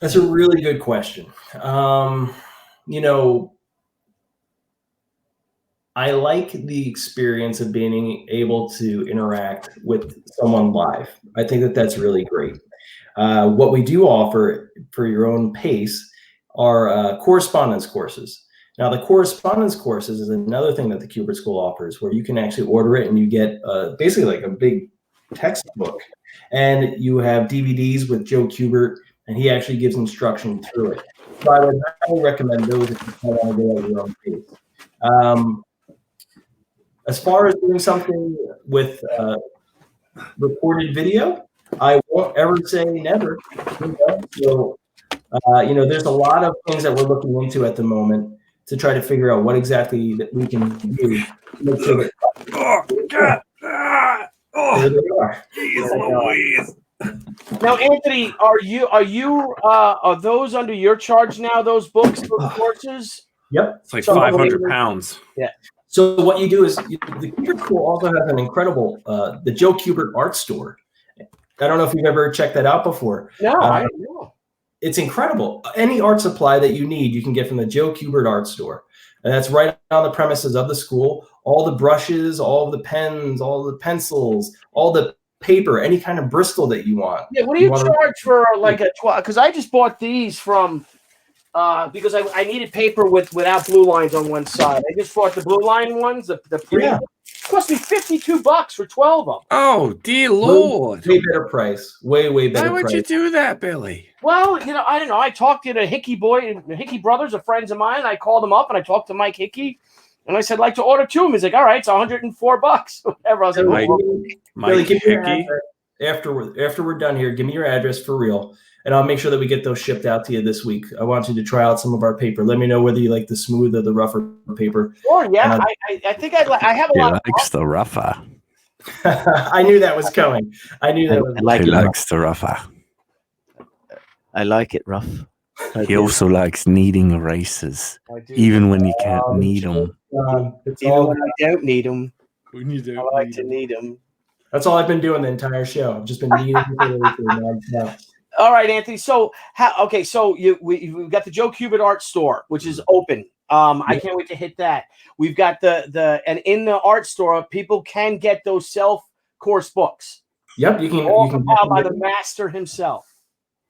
That's a really good question. I like the experience of being able to interact with someone live. I think that's really great. What we do offer for your own pace are correspondence courses. Now, the correspondence courses is another thing that the Kubert School offers, where you can actually order it and you get basically like a big textbook, and you have DVDs with Joe Kubert, and he actually gives instruction through it. So I would highly recommend those if you want to go at your own pace. As far as doing something with recorded video, I won't ever say never. So, there's a lot of things that we're looking into at the moment to try to figure out what exactly that we can do to make sure that. Oh God! There they are. Jeez Louise. Now, Anthony, are those under your charge now? Those books, those courses? Yep, it's like 500 pounds. Yeah. So what you do is the Kubert School also has an incredible the Joe Kubert art store. I don't know if you've ever checked that out before. No, I don't know. It's incredible. Any art supply that you need, you can get from the Joe Kubert art store. And that's right on the premises of the school. All the brushes, all the pens, all the pencils, all the paper, any kind of Bristol that you want. Yeah, what do you charge for like a 12? Because I just bought these from because I needed paper without blue lines on one side. I just bought the blue line ones, the premium. It cost me $52 for 12 of them. Oh, dear Lord. Way better price. Way better price. Why would you do that, Billy? Well, I don't know. I talked to the Hickey brothers are friends of mine. I called them up and I talked to Mike Hickey. And I said, I'd like to order two. He's like, all right, it's $104. Whatever. I was like, Billy, give me your address after we're done here. Give me your address for real. And I'll make sure that we get those shipped out to you this week. I want you to try out some of our paper. Let me know whether you like the smooth or the rougher paper. Sure, yeah. I think I have a lot of likes the rougher. I knew that was coming. I knew that was He likes the rougher. I like it rough. He also likes kneading erasers, even when you can't knead them. Even when I don't need them. I like to knead them. That's all I've been doing the entire show. I've just been kneading everything. All right, Anthony. So we've got the Joe Kubert art store, which is open. I can't wait to hit that. We've got and in the art store, people can get those self-course books. Yep, you can compiled by the master himself.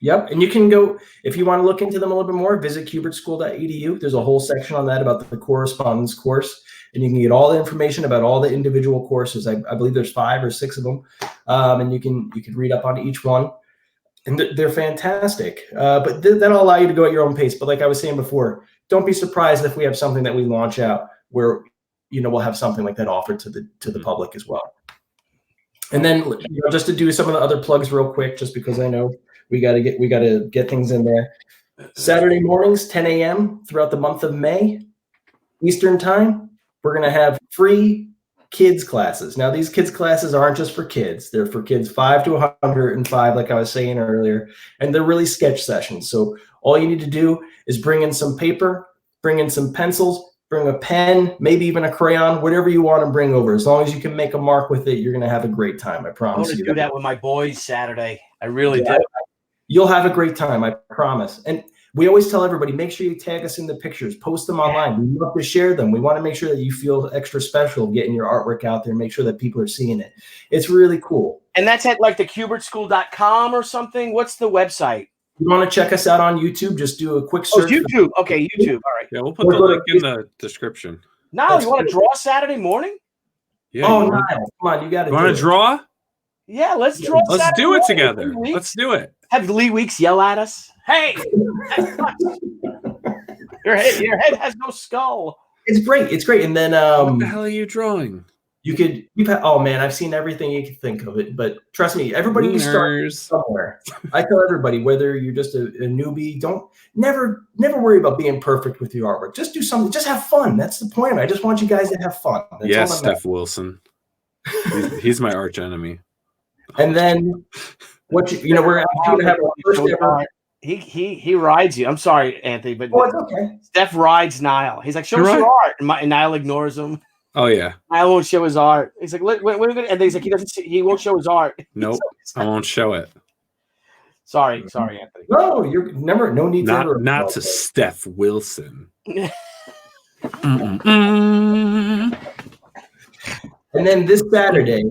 Yep, and you can go if you want to look into them a little bit more. Visit kubertschool.edu. There's a whole section on that about the correspondence course, and you can get all the information about all the individual courses. I believe there's 5 or 6 of them, and you can read up on each one. And they're fantastic, but that'll allow you to go at your own pace. But like I was saying before, don't be surprised if we have something that we launch out where we'll have something like that offered to the public as well. And then just to do some of the other plugs real quick, just because I know we got to get things in there. Saturday mornings, 10 a.m. throughout the month of May, Eastern time, we're gonna have free kids classes. Now, these kids classes aren't just for kids. They're for kids 5 to 105, like I was saying earlier, and they're really sketch sessions. So all you need to do is bring in some paper, bring in some pencils, bring a pen, maybe even a crayon, whatever you want to bring over. As long as you can make a mark with it, you're going to have a great time. I promise you. I want to do that with my boys Saturday. I really do. You'll have a great time. I promise. And we always tell everybody, make sure you tag us in the pictures, post them online. We love to share them. We want to make sure that you feel extra special getting your artwork out there and make sure that people are seeing it. It's really cool. And that's at like the kubertschool.com or something. What's the website? You want to check us out on YouTube? Just do a quick search. Oh, YouTube. Okay, YouTube. All right. Yeah, we'll put the link in the description. Nile, you want to draw Saturday morning? Yeah. Oh, Nile, come on, you got to. You want to draw? Yeah, let's draw. Let's Saturday do it morning. together. Let's do it. Have Lee Weeks yell at us. Hey, your head has no skull. It's great. It's great. And then what the hell are you drawing? Oh man, I've seen everything you can think of it. But trust me, everybody starts somewhere. I tell everybody, whether you're just a newbie, never worry about being perfect with your artwork. Just do something. Just have fun. That's the point. I just want you guys to have fun. That's yes, Steph Wilson. He's my arch enemy. And then we're going to have our first ever. He rides you. I'm sorry, Anthony, but it's okay. Steph rides Nile. He's like, show us your art, and Nile ignores him. Oh yeah, Nile won't show his art. He's like, and he's like, he won't show his art. Nope, I won't show it. Sorry, Anthony. No, you're never. No need not to Steph Wilson. And then this Saturday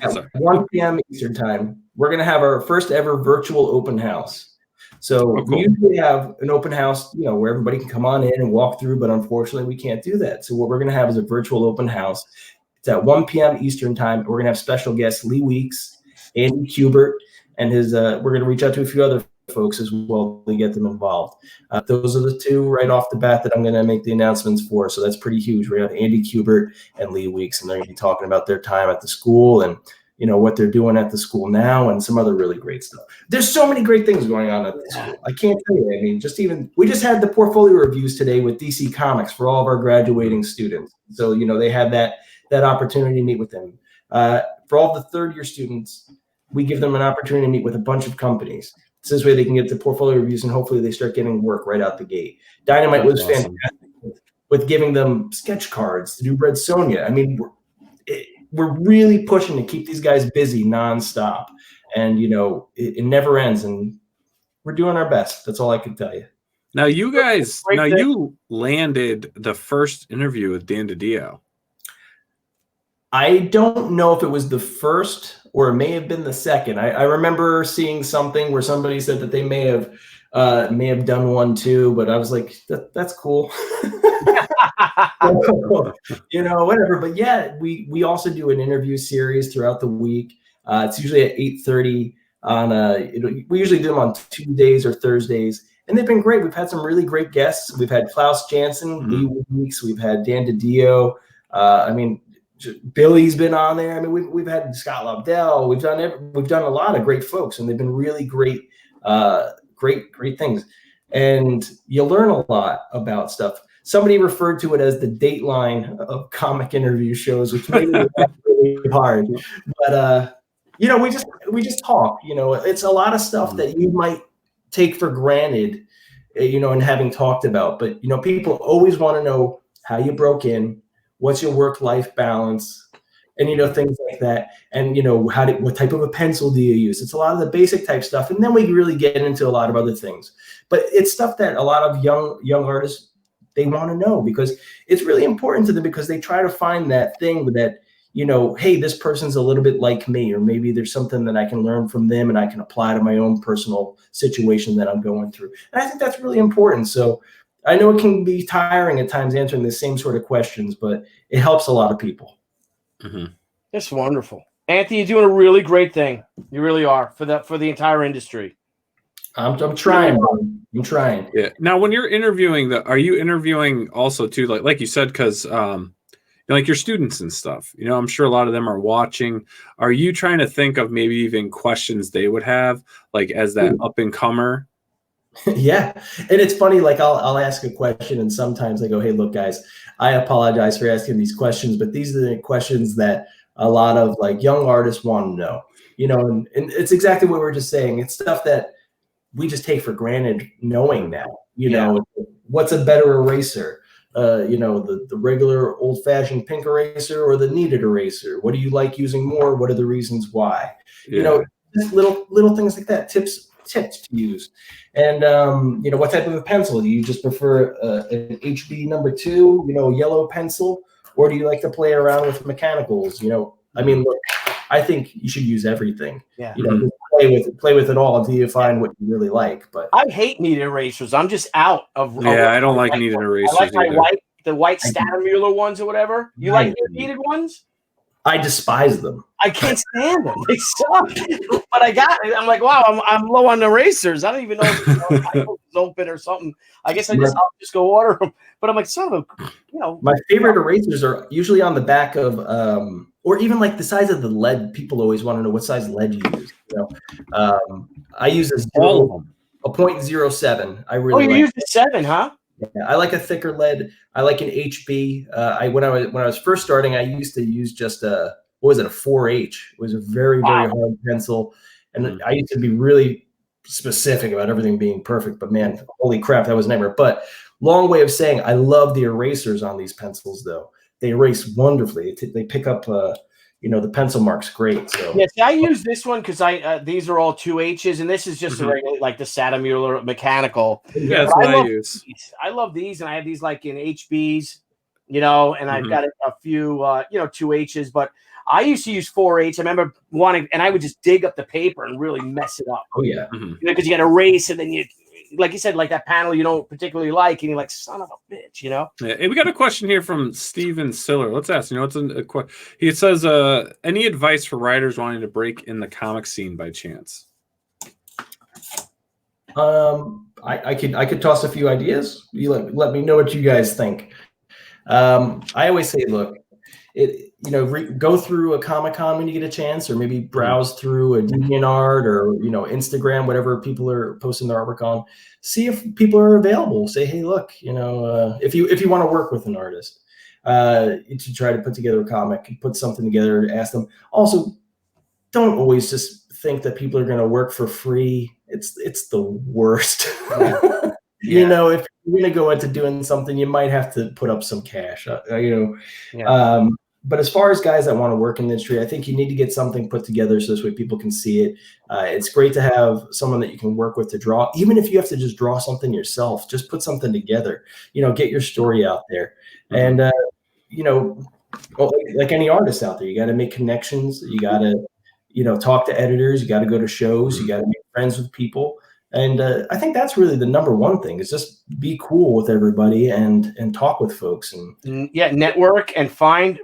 at 1 p.m. Eastern time, we're going to have our first ever virtual open house. So we usually have an open house, where everybody can come on in and walk through, but unfortunately we can't do that. So what we're going to have is a virtual open house. It's at 1 p.m. Eastern time. We're going to have special guests Lee Weeks, Andy Kubert, and we're going to reach out to a few other folks as well to get them involved. Those are the two right off the bat that I'm going to make the announcements for. So that's pretty huge. We have Andy Kubert and Lee Weeks, and they're going to be talking about their time at the school and what they're doing at the school now and some other really great stuff. There's so many great things going on at the school. I can't tell you. I mean, we just had the portfolio reviews today with DC Comics for all of our graduating students. So, they had that opportunity to meet with them. For all the third-year students, we give them an opportunity to meet with a bunch of companies. So this way they can get the portfolio reviews and hopefully they start getting work right out the gate. Dynamite was fantastic with giving them sketch cards to do Red Sonja. I mean, we're really pushing to keep these guys busy nonstop. And, it never ends. And we're doing our best. That's all I can tell you. Now, you guys, you landed the first interview with Dan DiDio. I don't know if it was the first or it may have been the second. I remember seeing something where somebody said that they may have done one too, but I was like, that's cool. Whatever. But yeah, we also do an interview series throughout the week. It's usually at 8:30 on we usually do them on Tuesdays or Thursdays, and they've been great. We've had some really great guests. We've had Klaus Janson, Lee Weeks, we've had Dan DiDio. Billy's been on there. I mean, we've had Scott Lobdell. We've done a lot of great folks, and they've been really great, great things. And you learn a lot about stuff. Somebody referred to it as the Dateline of comic interview shows, which made it really hard. But we just talk. It's a lot of stuff that you might take for granted, and having talked about. But people always want to know how you broke in. What's your work-life balance, and things like that, and what type of a pencil do you use? It's a lot of the basic type stuff, and then we really get into a lot of other things. But it's stuff that a lot of young artists, they want to know because it's really important to them because they try to find that thing that hey, this person's a little bit like me, or maybe there's something that I can learn from them and I can apply to my own personal situation that I'm going through. And I think that's really important. So I know it can be tiring at times answering the same sort of questions, but it helps a lot of people. Mm-hmm. That's wonderful. Anthony, you're doing a really great thing. You really are for the entire industry. I'm trying. I'm trying. Yeah. Now, when you're interviewing, are you interviewing also too, like you said, because like your students and stuff? I'm sure a lot of them are watching. Are you trying to think of maybe even questions they would have, like as that up and comer? Yeah. And it's funny, like I'll ask a question and sometimes I go, hey, look, guys, I apologize for asking these questions, but these are the questions that a lot of like young artists want to know, and it's exactly what we were just saying. It's stuff that we just take for granted knowing now, what's a better eraser? The regular old fashioned pink eraser or the kneaded eraser? What do you like using more? What are the reasons why? Yeah. Just little things like that, tips to use. And what type of a pencil do you just prefer? An HB number 2, yellow pencil, or do you like to play around with mechanicals? I mean, look, I think you should use everything. Yeah. Play with it all until you find what you really like. But I hate kneaded erasers. I'm just out of. Yeah, I don't like kneaded erasers. I like the white Staedtler ones or whatever. You like the kneaded ones? I despise them. I can't stand them. They suck. But I got it. I'm like, wow, I'm low on erasers. I don't even know if my book is open or something. I guess I'll just go order them. But I'm like, son of a, My favorite erasers are usually on the back of, or even like the size of the lead. People always want to know what size lead you use. I use a 0.07. I really. Oh, you use the 7, huh? Yeah, I like a thicker lead. I like an HB. When I was first starting, I used to use just a 4H. It was a very hard pencil, and I used to be really specific about everything being perfect. But man, holy crap, that was a nightmare. But long way of saying, I love the erasers on these pencils, though. They erase wonderfully. They pick up, the pencil marks great. So yes, I use this one because these are all 2H's, and this is just a regular, like the Staedtler mechanical. Yeah, that's what I use. I love these, and I have these like in HBs, and I've got a few, 2H's, but I used to use 4H. I remember wanting, and I would just dig up the paper and really mess it up. Oh yeah, because you got to erase, and then you, like you said, like that panel you don't particularly like, and you're like, son of a bitch, Yeah. Hey, we got a question here from Steven Siller. Let's ask. It's a question. He says, any advice for writers wanting to break in the comic scene by chance? I could toss a few ideas. You let me know what you guys think. I always say, look, go through a Comic-Con when you get a chance, or maybe browse through a DeviantArt or Instagram, whatever people are posting their artwork on. See if people are available. Say, hey, look, if you want to work with an artist, to try to put together a comic, put something together, ask them. Also, don't always just think that people are going to work for free. It's the worst. Yeah. Yeah. If you're going to go into doing something, you might have to put up some cash. Yeah. But as far as guys that want to work in the industry, I think you need to get something put together so this way people can see it. It's great to have someone that you can work with to draw. Even if you have to just draw something yourself, just put something together. Get your story out there. And like any artist out there, you got to make connections. You got to talk to editors. You got to go to shows. You got to make friends with people. And I think that's really the number one thing, is just be cool with everybody and talk with folks. And network and find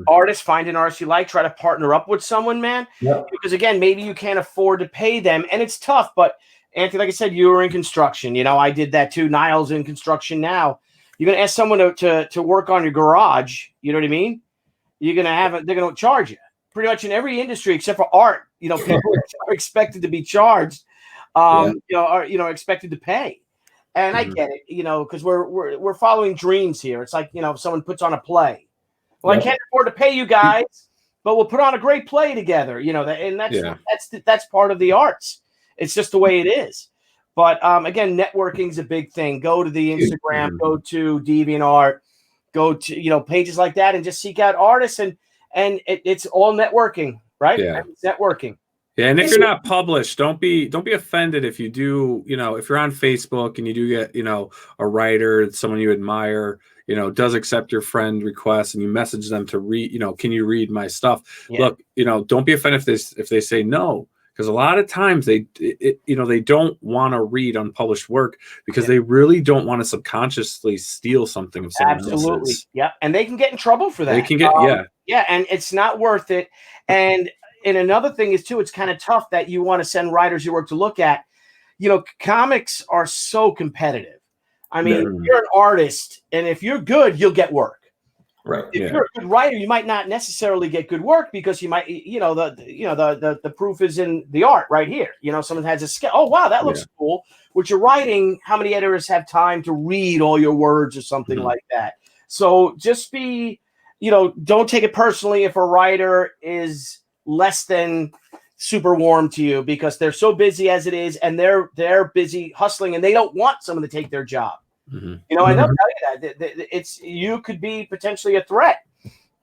artists, find an artist you like, try to partner up with someone, man. Yep. Because again, maybe you can't afford to pay them, and it's tough. But Anthony, like I said, you were in construction. I did that too. Nile's in construction now. You're gonna ask someone to work on your garage. You know what I mean? You're gonna they're gonna charge you. Pretty much in every industry except for art, people are expected to be charged. Are expected to pay. And I get it, because we're following dreams here. It's like, if someone puts on a play. Well, I can't afford to pay you guys, but we'll put on a great play together, and that's part of the arts. It's just the way it is. But again, networking is a big thing. Go to the Instagram, go to DeviantArt, go to, pages like that, and just seek out artists, and it's all networking, right? Yeah. It's networking. Yeah, and if you're not published, don't be offended if you do, if you're on Facebook and you do get, a writer, someone you admire, does accept your friend requests, and you message them to read, can you read my stuff? Yeah. Look, don't be offended if they say no, because a lot of times they don't want to read unpublished work because they really don't want to subconsciously steal something of someone else's. Absolutely. Yeah. And they can get in trouble for that. They can get, Yeah. And it's not worth it. And another thing is too, it's kind of tough that you want to send writers your work to look at. Comics are so competitive. I mean, you're an artist, and if you're good, you'll get work. Right. If you're a good writer, you might not necessarily get good work because you might, the proof is in the art right here. Someone has a sketch. Oh, wow, that looks cool. What you're writing, how many editors have time to read all your words or something like that? So just be, don't take it personally if a writer is less than super warm to you, because they're so busy as it is, and they're busy hustling, and they don't want someone to take their job. And they'll tell you that you could be potentially a threat.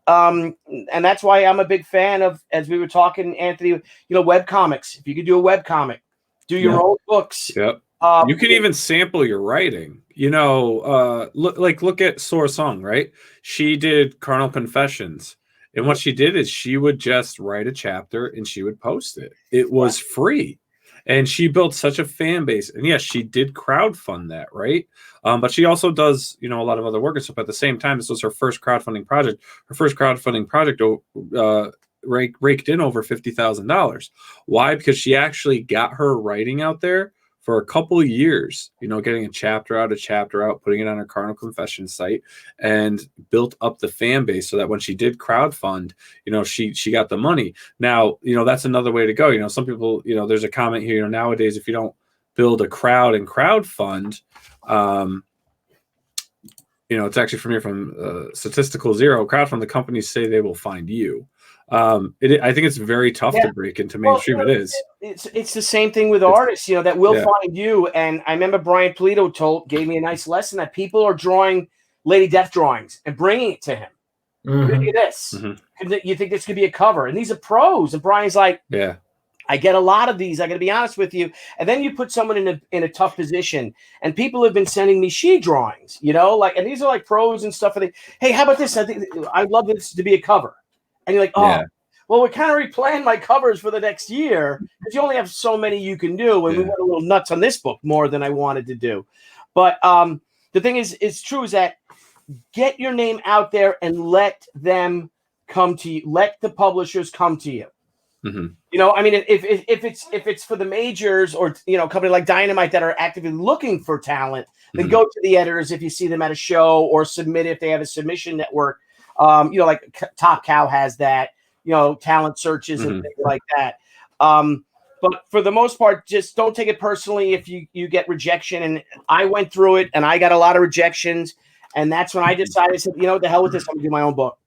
And that's why I'm a big fan of, as we were talking, Anthony, web comics. If you could do a web comic, do your own books. Yep. You can even sample your writing. Look at Sora Song, right? She did Carnal Confessions. And what she did is she would just write a chapter and she would post it. It was free. And she built such a fan base. And yes, she did crowdfund that, right? But she also does, a lot of other work and stuff. At the same time, this was her first crowdfunding project. Her first crowdfunding project raked in over $50,000. Why? Because she actually got her writing out there for a couple of years, getting a chapter out, putting it on her Carnal Confession site, and built up the fan base so that when she did crowdfund, she got the money. Now, that's another way to go. Some people, there's a comment here, nowadays, if you don't build a crowd and crowdfund, it's actually from Statistical Zero, crowdfund, the companies say they will find you. I think it's very tough to break into mainstream. It is. It's the same thing with artists, that will find you. And I remember Brian Polito gave me a nice lesson that people are drawing Lady Death drawings and bringing it to him. Look at this. You think this could be a cover? And these are pros. And Brian's like, yeah, I get a lot of these. I got to be honest with you. And then you put someone in a tough position, and people have been sending me she drawings, and these are like pros and stuff. Hey, how about this? I think I'd love this to be a cover. And you're like, well, we're kind of replanning my covers for the next year because you only have so many you can do. And we went a little nuts on this book more than I wanted to do. But the thing is true is that get your name out there and let them come to you. Let the publishers come to you. You know, I mean, if it's for the majors or, you know, a company like Dynamite that are actively looking for talent, then go to the editors if you see them at a show, or submit if they have a submission network. You know, like Top Cow has that, you know, talent searches and things like that. But for the most part, just don't take it personally if you get rejection. And I went through it and I got a lot of rejections. And that's when I decided, I said, you know, the hell with this, I'm gonna do my own book.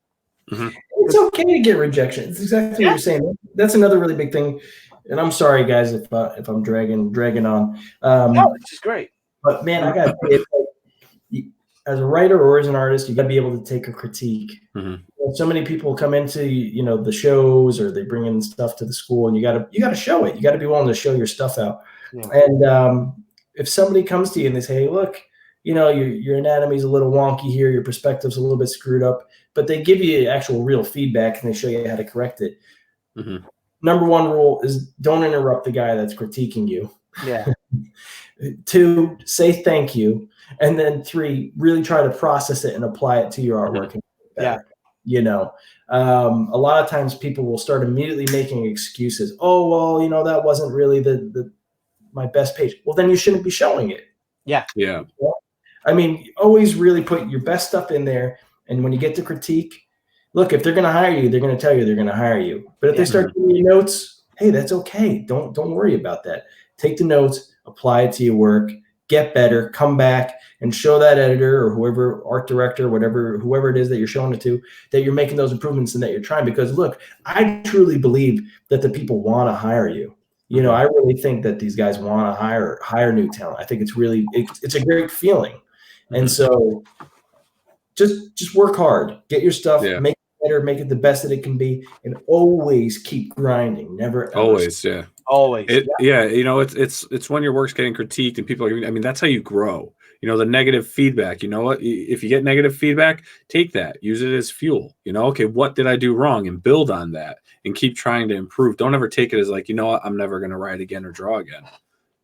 It's okay to get rejection. It's exactly what you're saying. That's another really big thing. And I'm sorry, guys, if I'm dragging on. No, this is great. But man, I got to say, like, as a writer or as an artist, you got to be able to take a critique. So many people come into, you know, the shows, or they bring in stuff to the school, and you got to show it. You got to be willing to show your stuff out. And if somebody comes to you and they say, hey, look, you know, your anatomy's a little wonky here, your perspective's a little bit screwed up, but they give you actual real feedback and they show you how to correct it. Number one rule is don't interrupt the guy that's critiquing you. 2, say thank you. And then 3, really try to process it and apply it to your artwork. You know, a lot of times people will start immediately making excuses. Oh, well, you know, that wasn't really my best page. Well, then you shouldn't be showing it. I mean, always really put your best stuff in there. And when you get to critique, look, if they're going to hire you, they're going to tell you they're going to hire you. But if they start giving you notes, hey, that's okay. Don't worry about that. Take the notes, apply it to your work, get better, come back and show that editor or whoever, art director, whoever it is that you're showing it to, that you're making those improvements and that you're trying. Because look, I truly believe that the people want to hire you. You know, I really think that these guys want to hire new talent. I think it's a great feeling. And so just work hard, get your stuff, make it better, make it the best that it can be, and always keep grinding. Never ever always, always. You know, it's when your work's getting critiqued and people are, I mean, that's how you grow. You know, the negative feedback, you know what, if you get negative feedback, take that, use it as fuel. You know, okay, what did I do wrong, and build on that and keep trying to improve. Don't ever take it as like, you know what, I'm never going to write again or draw again.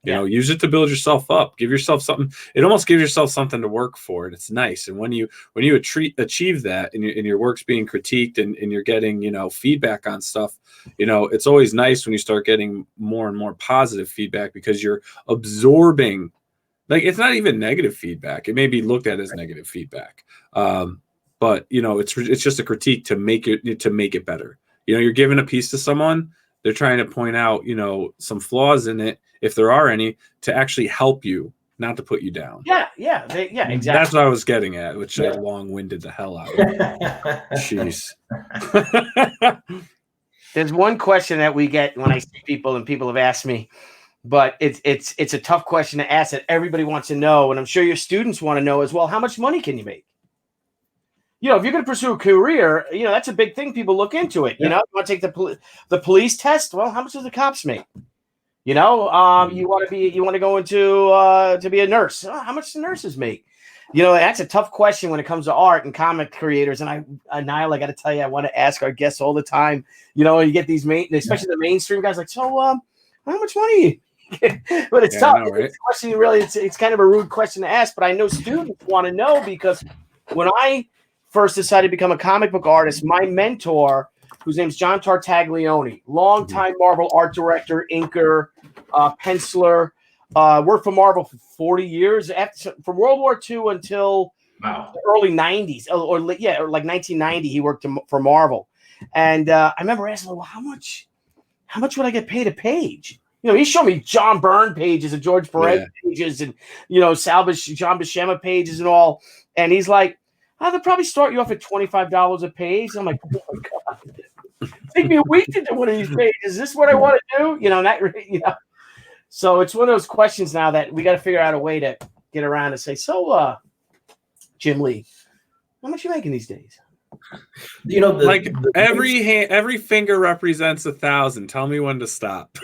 You know, use it to build yourself up. Give yourself something. It almost gives yourself something to work for. And it's nice. And when you achieve that, and your work's being critiqued, and you're getting, you know, feedback on stuff, you know, it's always nice when you start getting more and more positive feedback, because you're absorbing. Like, it's not even negative feedback. It may be looked at as negative feedback, but you know, it's just a critique to make it better. You know, you're giving a piece to someone. They're trying to point out, you know, some flaws in it, if there are any, to actually help you, not to put you down. Exactly. That's what I was getting at, which I long-winded the hell out of. Jeez. There's one question that we get when I see people, and people have asked me, but it's a tough question to ask that everybody wants to know, and I'm sure your students want to know as well. How much money can you make? You know, if you're going to pursue a career, you know, that's a big thing. People look into it. You know, you want to take the police test. Well, how much do the cops make? You know, you want to go into to be a nurse. How much do nurses make? You know, that's a tough question when it comes to art and comic creators. And Nile, I got to tell you, I want to ask our guests all the time. You know, you get these especially the mainstream guys, like, so how much money? But it's tough. Know, right? It's a question, really, it's kind of a rude question to ask. But I know students want to know, because when I first decided to become a comic book artist, my mentor, whose name's John Tartaglione, longtime Marvel art director, inker, penciler, worked for Marvel for 40 years, from World War II until the early 90s, or like 1990, he worked for Marvel. And I remember asking him, well, how much would I get paid a page? You know, he showed me John Byrne pages and George Perez pages, and, you know, John Buscema pages and all. And he's like, they'll probably start you off at $25 a page. I'm like, oh my God, take me a week to do one of these pages. Is this what I want to do? You know, So it's one of those questions now that we got to figure out a way to get around and say, so, Jim Lee, how much are you making these days? You know, every finger represents 1,000. Tell me when to stop.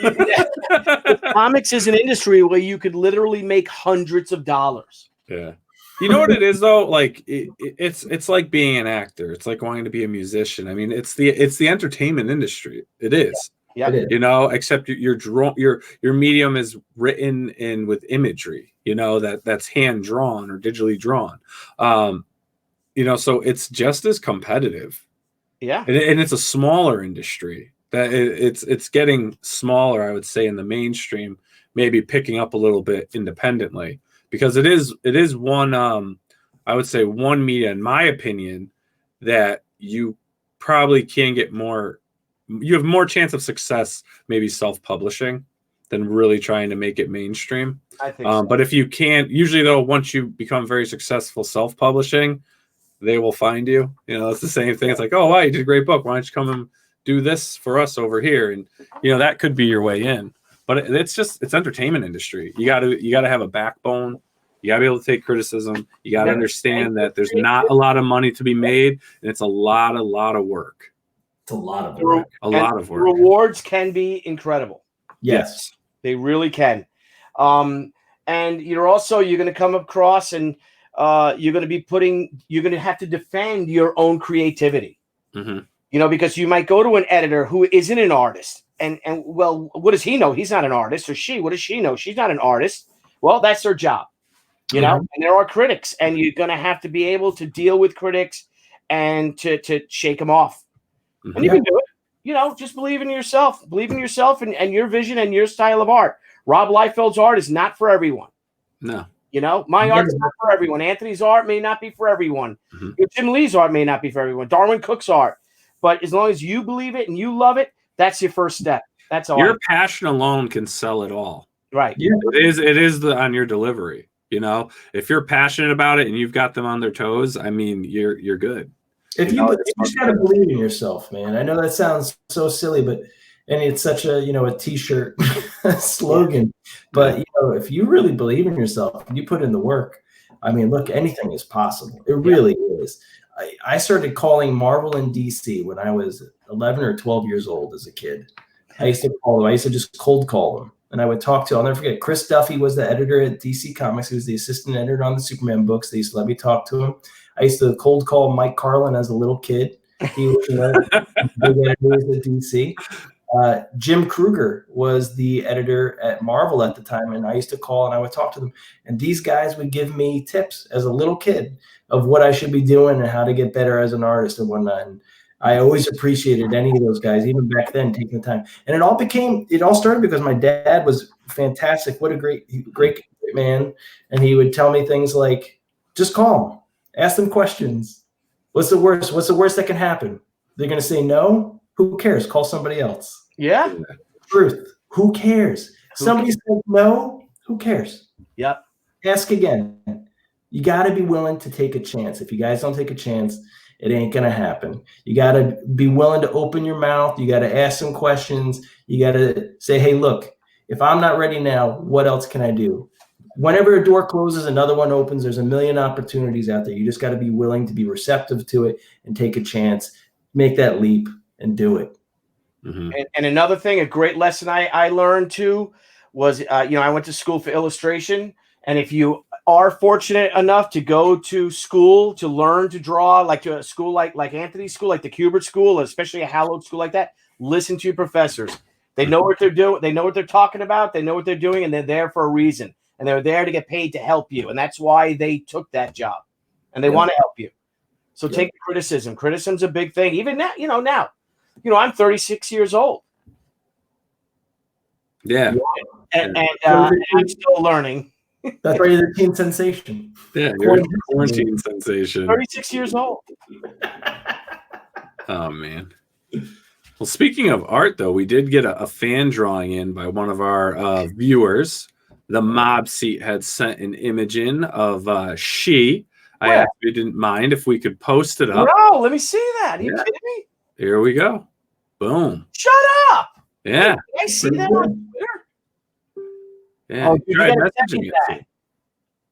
Comics is an industry where you could literally make hundreds of dollars. Yeah. You know what it is, though? Like it's like being an actor. It's like wanting to be a musician. I mean, it's the entertainment industry. It is. Yeah. You know, except your medium is written in with imagery. You know, that's hand drawn or digitally drawn. You know, so it's just as competitive. Yeah. And it's a smaller industry. That it's getting smaller, I would say, in the mainstream, maybe picking up a little bit independently, because it is one I would say one media, in my opinion, that you probably can get more. You have more chance of success maybe self-publishing than really trying to make it mainstream. I think so. But if you can't, usually though, once you become very successful self-publishing, they will find you. You know, it's the same thing. It's like, oh, wow, you did a great book. Why don't you come and do this for us over here? And you know, that could be your way in. But it's entertainment industry. You got to have a backbone. You got to be able to take criticism. You got to understand that there's not a lot of money to be made, and it's a lot of work. It's a lot of work. A lot of work. Rewards can be incredible. Yes. They really can. And you're going to come across and you're going to have to defend your own creativity. Mm-hmm. You know, because you might go to an editor who isn't an artist. And well, what does he know? He's not an artist. Or she, what does she know? She's not an artist. Well, that's their job. You know, and there are critics, and you're going to have to be able to deal with critics and to shake them off. Mm-hmm. And you can do it. You know, just believe in yourself. Believe in yourself and your vision and your style of art. Rob Liefeld's art is not for everyone. No. You know, my art's not for everyone. Anthony's art may not be for everyone. Mm-hmm. Jim Lee's art may not be for everyone. Darwin Cook's art. But as long as you believe it and you love it, that's your first step. That's all. Your passion alone can sell it all. Right. Yeah. It is on your delivery. You know, if you're passionate about it and you've got them on their toes, I mean, you're good. If you just gotta believe in yourself, man. I know that sounds so silly, but it's such a a t-shirt slogan. But if you really believe in yourself, you put in the work. I mean, look, anything is possible. It really is. I started calling Marvel and DC when I was 11 or 12 years old as a kid. I used to call them. I used to just cold call them. And I would talk to, I'll never forget, Chris Duffy was the editor at DC Comics. He was the assistant editor on the Superman books. They used to let me talk to him. I used to cold call Mike Carlin as a little kid. He was the big editor at DC. Jim Kruger was the editor at Marvel at the time, and I used to call and I would talk to them. And these guys would give me tips as a little kid of what I should be doing and how to get better as an artist and whatnot. And I always appreciated any of those guys, even back then, taking the time. And it all started because my dad was fantastic. What a great man. And he would tell me things like, just call them, ask them questions. What's the worst? What's the worst that can happen? They're going to say no. Who cares? Call somebody else. Yeah. Truth. Who cares? Somebody says no. Who cares? Yep. Ask again. You got to be willing to take a chance. If you guys don't take a chance, it ain't going to happen. You got to be willing to open your mouth. You got to ask some questions. You got to say, hey, look, if I'm not ready now, what else can I do? Whenever a door closes, another one opens. There's a million opportunities out there. You just got to be willing to be receptive to it and take a chance, make that leap and do it. Mm-hmm. And another thing, a great lesson I learned too was, I went to school for illustration. And if you are fortunate enough to go to school to learn to draw, like to a school like Anthony's school, like the Kubert School, especially a hallowed school like that, listen to your professors. They know what they're doing. They know what they're talking about. They know what they're doing, and they're there for a reason. And they're there to get paid to help you. And that's why they took that job. And they want to help you. So take the criticism. Criticism's a big thing. Even now, now. I'm 36 years old. Yeah. And I'm still learning. That's right, the teen sensation. Yeah, you're a quarantine sensation. 36 years old. Oh, man. Well, speaking of art, though, we did get a fan drawing in by one of our viewers. The Mob Seat had sent an image in of she. I actually didn't mind if we could post it up. No, let me see that. Are you kidding me? Here we go. Boom. Shut up. Yeah. Did I see that on Twitter? Yeah. Oh, you gotta send me that.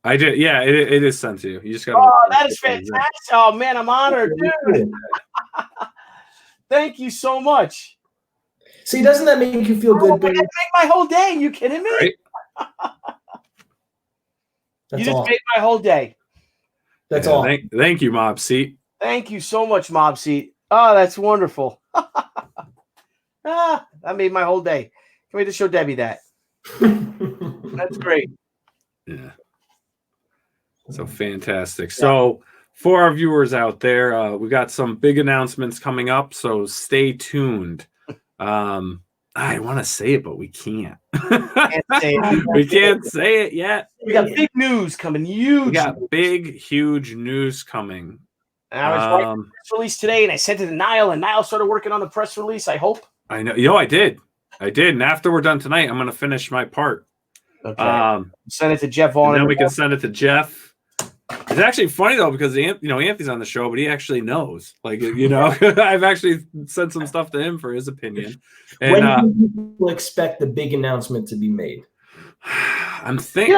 I did. Yeah, it is sent to you. You just got. Oh, that is fantastic. Oh man, I'm honored, dude. Thank you so much. See, doesn't that make you feel good? That make my whole day. Are you kidding me? Right? You just made my whole day. That's all. Thank you, Mob Seat. Thank you so much, Mob Seat. Oh, that's wonderful. That made my whole day. Can we just show Debbie that? That's great. Yeah. So fantastic. So for our viewers out there, we got some big announcements coming up. So stay tuned. I want to say it, but we can't. We can't say it yet. We got big news coming. Huge. We got big, huge news coming. And I was writing the press release today, and I sent it to Nile, and Nile started working on the press release. I hope. I know. I did. And after we're done tonight, I'm going to finish my part. Okay. Send it to Jeff Vaughn. And then we can send it to Jeff. It's actually funny though because Anthony's on the show, but he actually knows. Like I've actually sent some stuff to him for his opinion. And when do people expect the big announcement to be made? I'm thinking.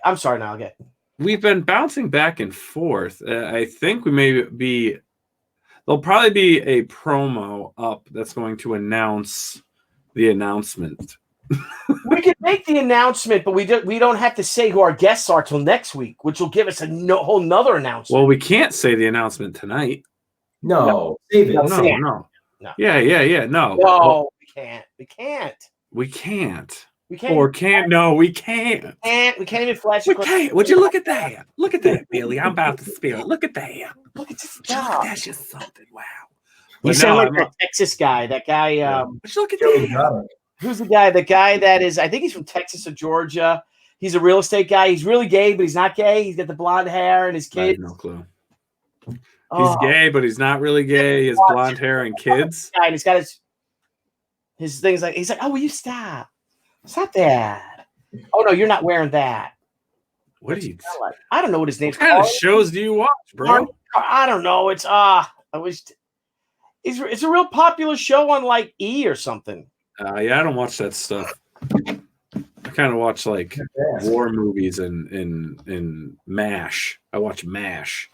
I'm sorry. Now again, we've been bouncing back and forth. I think there'll probably be a promo up that's going to announce the announcement. We can make the announcement, but we don't have to say who our guests are till next week, which will give us a whole nother announcement. Well, we can't say the announcement tonight. No, save it. No. Yeah. No, we can't. We can't. We can't. Or can't. No, we can't. We can't even flash. We can't. Would you look at that? Look at that, Billy. I'm about to spill it. Look at that. Look at this guy. That's just something. Wow. You sound like that Texas guy. That guy. Look at that. Who's the guy? The guy that is, I think he's from Texas or Georgia. He's a real estate guy. He's really gay, but he's not gay. He's got the blonde hair and his kids. I have no clue. He's gay, but he's not really gay. He has blonde hair and kids. And he's got his things like, he's like, oh, will you stop? Stop that. Oh, no, you're not wearing that. What do you? I don't know what his name's called. What kind of shows do you watch, bro? I don't know. It's it's a real popular show on like E or something. Yeah, I don't watch that stuff. I kind of watch like war movies and MASH. I watch MASH.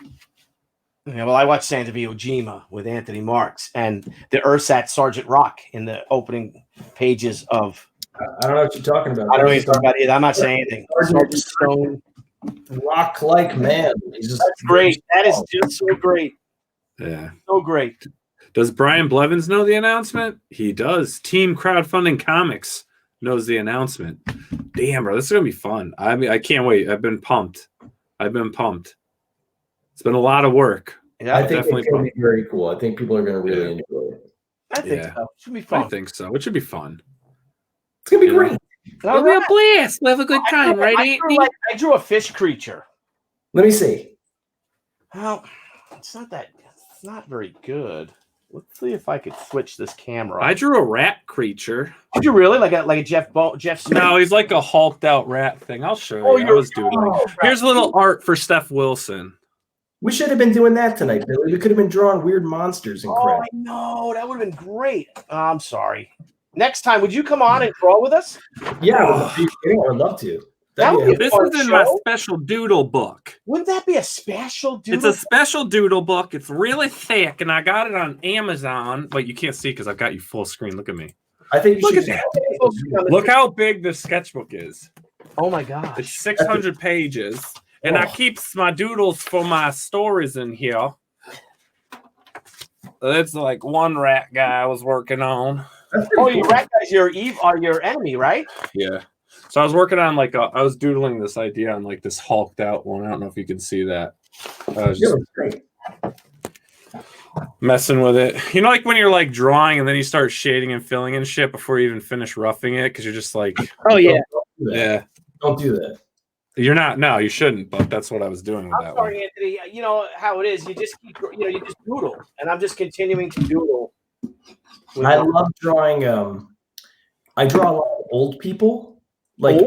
Yeah, well, I watched Santa Iwo Jima with Anthony Marques and the Ursat Sergeant Rock in the opening pages of. I don't know what you're talking about. I don't know what you're talking about either. I'm not saying anything. Sergeant Stone. Rock-like man. That's great. That is just so great. Yeah. So great. Does Brian Blevins know the announcement? He does. Team Crowdfunding Comics knows the announcement. Damn, bro, this is going to be fun. I mean, I can't wait. I've been pumped. It's been a lot of work. Yeah, I think it's going to be very cool. I think people are going to really enjoy it. I think so. It should be fun. I think so. It should be fun. It's going to be great. It'll be a blast. We'll have a good time, right, Anthony? I drew a fish creature. Let me see. Well, it's not very good. Let's see if I could switch this camera. I drew a rat creature. Did you really? Like a Jeff Smith? No, he's like a hulked out rat thing. I'll show you. I was doodling. Here's a little art for Steph Wilson. We should have been doing that tonight, Billy. We could have been drawing weird monsters and crap. I know. That would have been great. I'm sorry. Next time, would you come on and draw with us? Yeah, I would love to. This is in my special doodle book. Wouldn't that be a special doodle? It's a special doodle book. It's really thick, and I got it on Amazon. But you can't see because I've got you full screen. Look at me. I think you should. Look how big this sketchbook is. Oh my gosh! It's 600 pages, and I keep my doodles for my stories in here. That's like one rat guy I was working on. Oh, your rat guys, your enemy, right? Yeah. So I was working on I was doodling this idea on like this hulked out one. I don't know if you can see that. I was just messing with it. You know, like when you're like drawing and then you start shading and filling and shit before you even finish roughing it because you're just like, oh yeah, don't do that. You're not. No, you shouldn't. But that's what I was doing with that one. Anthony. You know how it is. You just keep, you just doodle, and I'm just continuing to doodle. I love drawing. I draw a lot of old people. Like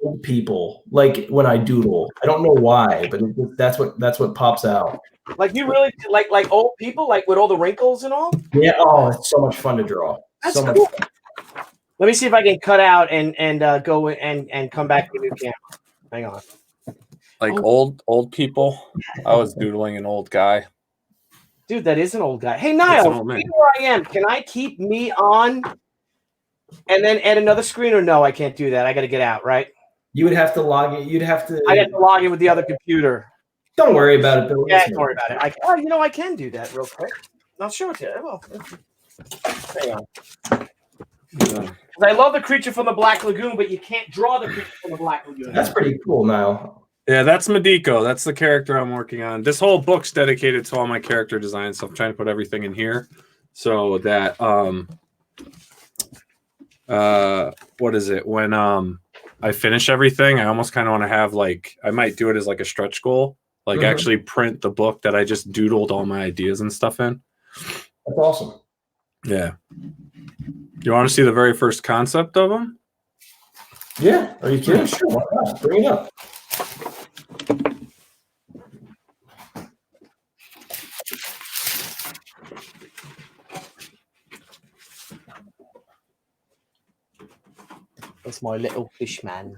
old people, like when I doodle, I don't know why, but that's what pops out. Like you really like old people, like with all the wrinkles and all. Yeah. Oh, it's so much fun to draw. That's so cool. much fun. Let me see if I can cut out and go and come back to the new camera. Hang on. Like old people. I was doodling an old guy. Dude, that is an old guy. Hey, Nile, where I am. Can I keep me on? And then add another screen, or no? I can't do that. I got to get out, right? You would have to log in. You'd have to. I have to log in with the other computer. Don't worry about it, Bill. Yeah, don't worry about it. I can do that real quick. I'll show it to you. Well, hang on. I love the creature from the Black Lagoon, but you can't draw the creature from the Black Lagoon. That's pretty cool, Nile. Yeah, that's Madiko. That's the character I'm working on. This whole book's dedicated to all my character designs, so I'm trying to put everything in here so that what is it? When I finish everything, I almost kind of want to have like, I might do it as like a stretch goal, like actually print the book that I just doodled all my ideas and stuff in. That's awesome. Yeah. You want to see the very first concept of them? Yeah. Are you kidding? Sure. Why not? Bring it up. That's my little fish man.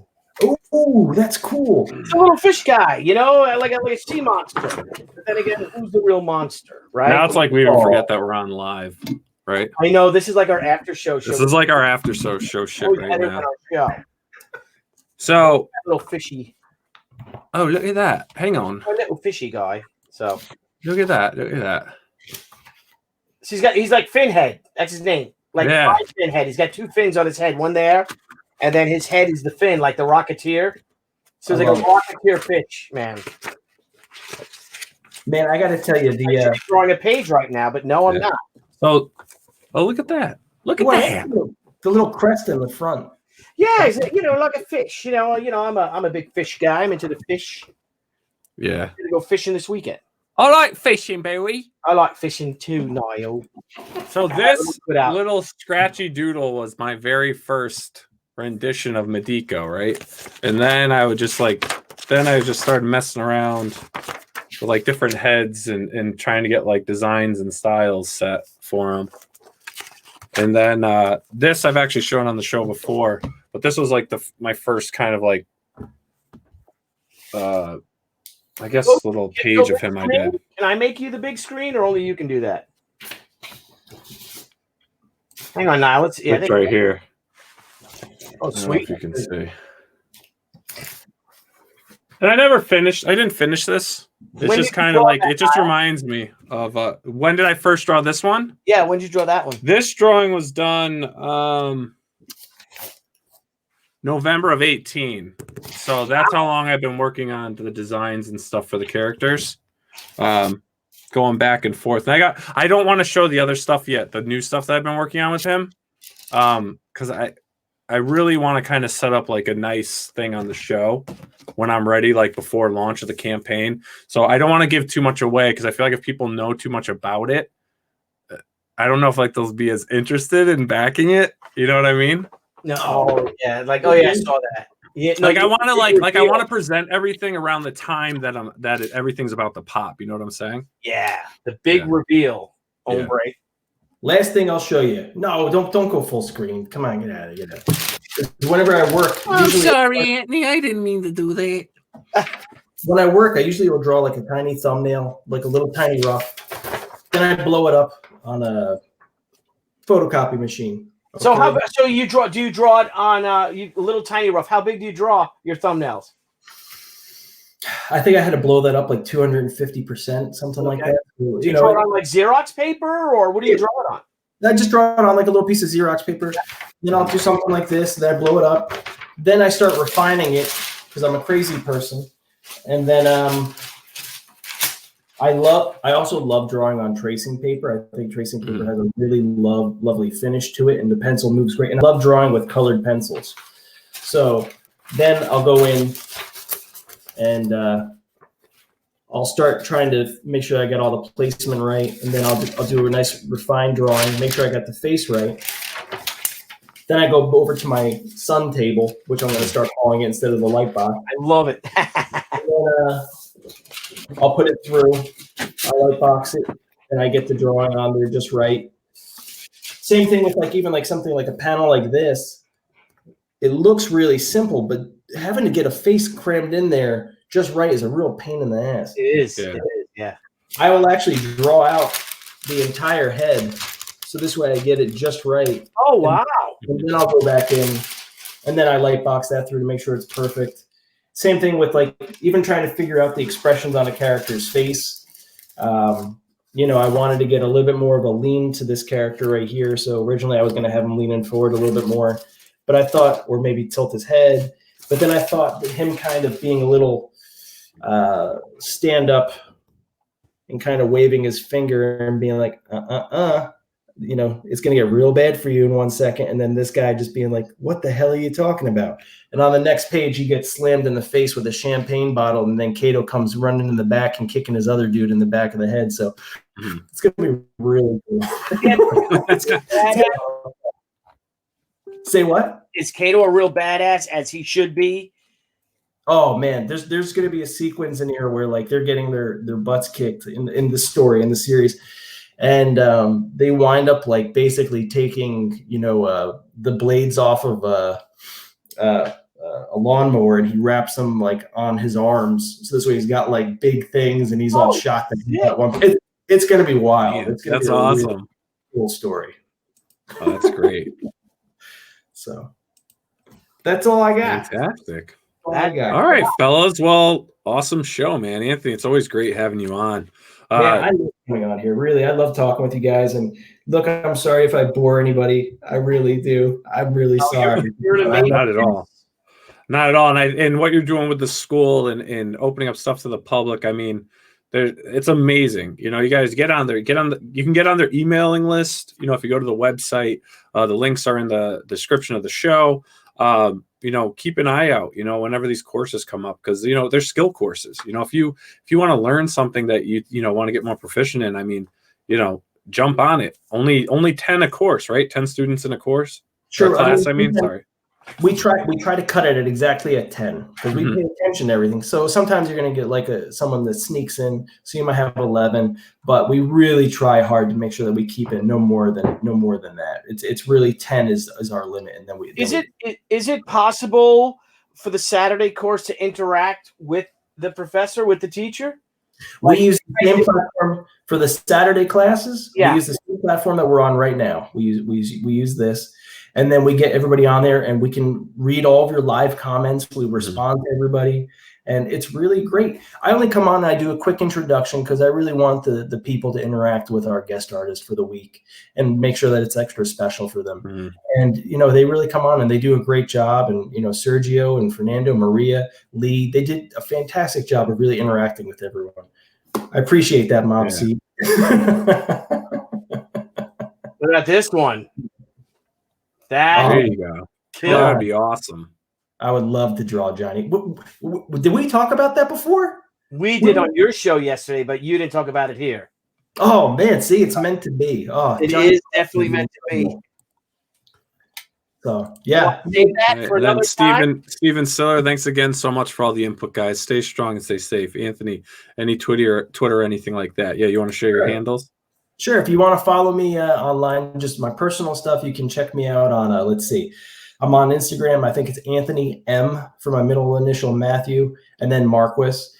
Oh, that's cool. It's a little fish guy, you know, like a sea monster. But then again, who's the real monster, right? Now it's like we even forget that we're on live, right? I know this is like our after show. This is like our after show shit right now. Show. So A little fishy. Oh, look at that. Hang on. A little fishy guy. So look at that. Look at that. So he's like Finhead. That's his name. Like Finhead. He's got two fins on his head, one there, and then his head is the fin, like the Rocketeer. So it's like a Rocketeer fish, man. Man, I got to tell you, I'm drawing a page right now, but no, I'm not. Oh, look at that! Look at that! The little crest in the front. Yeah, he's, you know, like a fish. You know, I'm a big fish guy. I'm into the fish. Yeah. I'm gonna go fishing this weekend. I like fishing, Bowie. I like fishing too, Nile. So this little scratchy doodle was my very first rendition of Medico, right? And then I would just started messing around with like different heads and trying to get like designs and styles set for them. And then this I've actually shown on the show before, but this was like my first kind of like I guess little page of him I did. Can I make you the big screen, or only you can do that? Hang on, now let's. It's right here. Oh, sweet! If you can see. And I never finished. I didn't finish this. It's just kind of like it just reminds me of when did I first draw this one? Yeah, when did you draw that one? This drawing was done November of 18. So that's how long I've been working on the designs and stuff for the characters. Going back and forth. And I don't want to show the other stuff yet, the new stuff that I've been working on with him. Because I really want to kind of set up like a nice thing on the show when I'm ready, like before launch of the campaign. So I don't want to give too much away because I feel like if people know too much about it, I don't know if like they'll be as interested in backing it. You know what I mean? No, yeah, like I saw that. Yeah, no, I want to present everything around the time that everything's about to pop. You know what I'm saying? Yeah, the big reveal. Oh, right. Last thing I'll show you. No, don't go full screen. Come on, get out of here. Whenever I work, I'm sorry, Anthony. I didn't mean to do that. When I work, I usually will draw like a tiny thumbnail, like a little tiny rough. Then I blow it up on a photocopy machine. Okay? So you draw? Do you draw it on a little tiny rough? How big do you draw your thumbnails? I think I had to blow that up like 250%, something like that. Do you draw it on like Xerox paper, or what do you draw it on? I just draw it on like a little piece of Xerox paper. Then I'll do something like this. Then I blow it up. Then I start refining it because I'm a crazy person. And then I also love drawing on tracing paper. I think tracing paper has a really lovely finish to it, and the pencil moves great. And I love drawing with colored pencils. So then I'll go in and I'll start trying to make sure I get all the placement right, and then I'll do a nice refined drawing, make sure I got the face right. Then I go over to my sun table, which I'm going to start calling it instead of the light box. I love it. And then, I'll put it through. I light box it, and I get the drawing on there just right. Same thing with even something like a panel like this. It looks really simple, but having to get a face crammed in there just right is a real pain in the ass. It is. Yeah. It is. Yeah. I will actually draw out the entire head, so this way I get it just right. Oh, wow. And then I'll go back in, and then I light box that through to make sure it's perfect. Same thing with even trying to figure out the expressions on a character's face. I wanted to get a little bit more of a lean to this character right here. So originally I was going to have him lean in forward a little bit more, but I thought, or maybe tilt his head. But then I thought that him kind of being a little stand up and kind of waving his finger and being like, it's going to get real bad for you in 1 second. And then this guy just being like, what the hell are you talking about? And on the next page, he gets slammed in the face with a champagne bottle. And then Cato comes running in the back and kicking his other dude in the back of the head. So it's going to be really cool. Say what? Is Cato a real badass, as he should be? Oh man, there's going to be a sequence in here where like they're getting their butts kicked in the story, in the series. And they wind up like basically taking, the blades off of a lawnmower, and he wraps them like on his arms. So this way he's got like big things, and he's all shot. It's going to be wild. Man, that's awesome. Really cool story. Oh, that's great. So that's all I got. Fantastic. All right, fellas. Well, awesome show, man. Anthony, it's always great having you on. I love coming on here. Really, I love talking with you guys. And look, I'm sorry if I bore anybody. I really do. I'm really sorry. Not at all. Not at all. And what you're doing with the school and opening up stuff to the public, I mean, it's amazing. You guys get on there. You can get on their emailing list. If you go to the website, the links are in the description of the show. Keep an eye out, whenever these courses come up, because, they're skill courses. If you want to learn something that you want to get more proficient in, I mean, jump on it. Only 10 a course, right? 10 students in a course. Sure. Class, sorry. We try to cut it at exactly at 10 because we pay attention to everything. So sometimes you're going to get like someone that sneaks in, so you might have 11, but we really try hard to make sure that we keep it no more than that. It's really 10 is our limit, and then is it possible for the Saturday course to interact with the professor, with the teacher? We use the same platform for the Saturday classes. Yeah. We use the same platform that we're on right now. We use this. And then we get everybody on there, and we can read all of your live comments. We respond to everybody, and it's really great. I only come on and I do a quick introduction because I really want the people to interact with our guest artists for the week and make sure that it's extra special for them. And, they really come on and they do a great job. And, Sergio and Fernando, Maria, Lee, they did a fantastic job of really interacting with everyone. I appreciate that, Mom C. What about this one? There you go. That would be awesome. I would love to draw Johnny. Did we talk about that before? We did on your show yesterday, but you didn't talk about it here. Oh man, see, it's meant to be. Oh, it is definitely meant to be. So yeah. Save that for another time. Steven Siller, thanks again so much for all the input, guys. Stay strong and stay safe. Anthony, any Twitter or anything like that? Yeah, you want to share your handles? Sure. If you want to follow me online, just my personal stuff, you can check me out on, let's see. I'm on Instagram. I think it's Anthony M for my middle initial Matthew, and then Marques.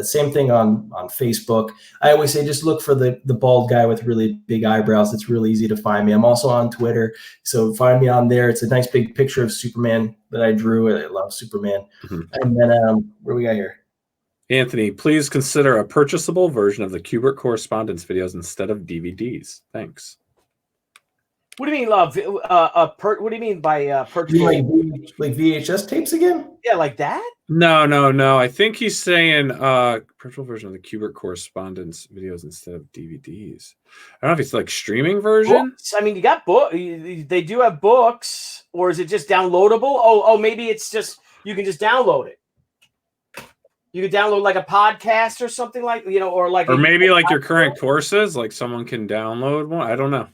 Same thing on Facebook. I always say just look for the bald guy with really big eyebrows. It's really easy to find me. I'm also on Twitter, so find me on there. It's a nice big picture of Superman that I drew. I love Superman. And then what do we got here? Anthony, please consider a purchasable version of the Kubert correspondence videos instead of DVDs. Thanks. What do you mean, love? What do you mean by purchasable? Like VHS tapes again? Yeah, like that? No. I think he's saying purchasable version of the Kubert correspondence videos instead of DVDs. I don't know if it's like streaming version. Books. I mean, you got they do have books, or is it just downloadable? Oh, maybe it's just you can just download it. You could download like a podcast or something like, or maybe like your current courses, like someone can download one. I don't know.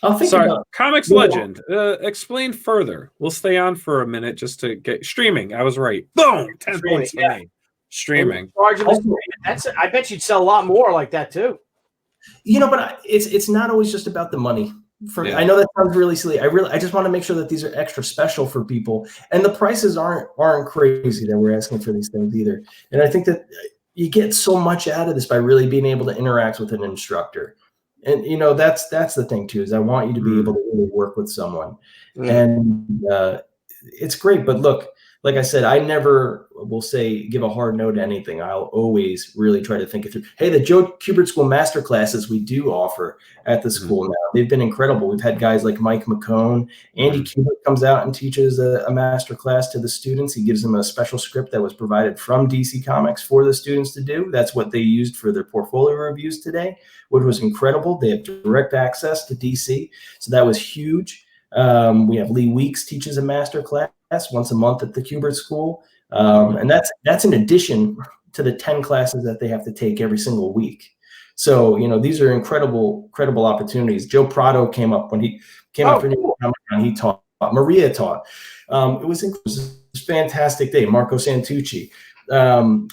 I'll think Sorry, about Comics Legend. Explain further. We'll stay on for a minute just to get streaming. I was right. Boom. 10 points for me. Streaming. I bet you'd sell a lot more like that too. But it's not always just about the money. I know that sounds really silly. I just want to make sure that these are extra special for people, and the prices aren't crazy that we're asking for these things either. And I think that you get so much out of this by really being able to interact with an instructor. And that's the thing too, is I want you to be able to really work with someone, and it's great. But look, like I said, I never will say give a hard no to anything. I'll always really try to think it through. Hey, the Joe Kubert School master classes we do offer at the school now, they've been incredible. We've had guys like Mike McCone. Andy Kubert comes out and teaches a master class to the students. He gives them a special script that was provided from DC Comics for the students to do. That's what they used for their portfolio reviews today, which was incredible. They have direct access to DC, so that was huge. We have Lee Weeks teaches a master class once a month at the Kubert School. And that's in addition to the 10 classes that they have to take every single week. So, these are incredible opportunities. Joe Prado came up when he came up for Comic-Con. He taught. Maria taught. It was a fantastic day. Marco Santucci.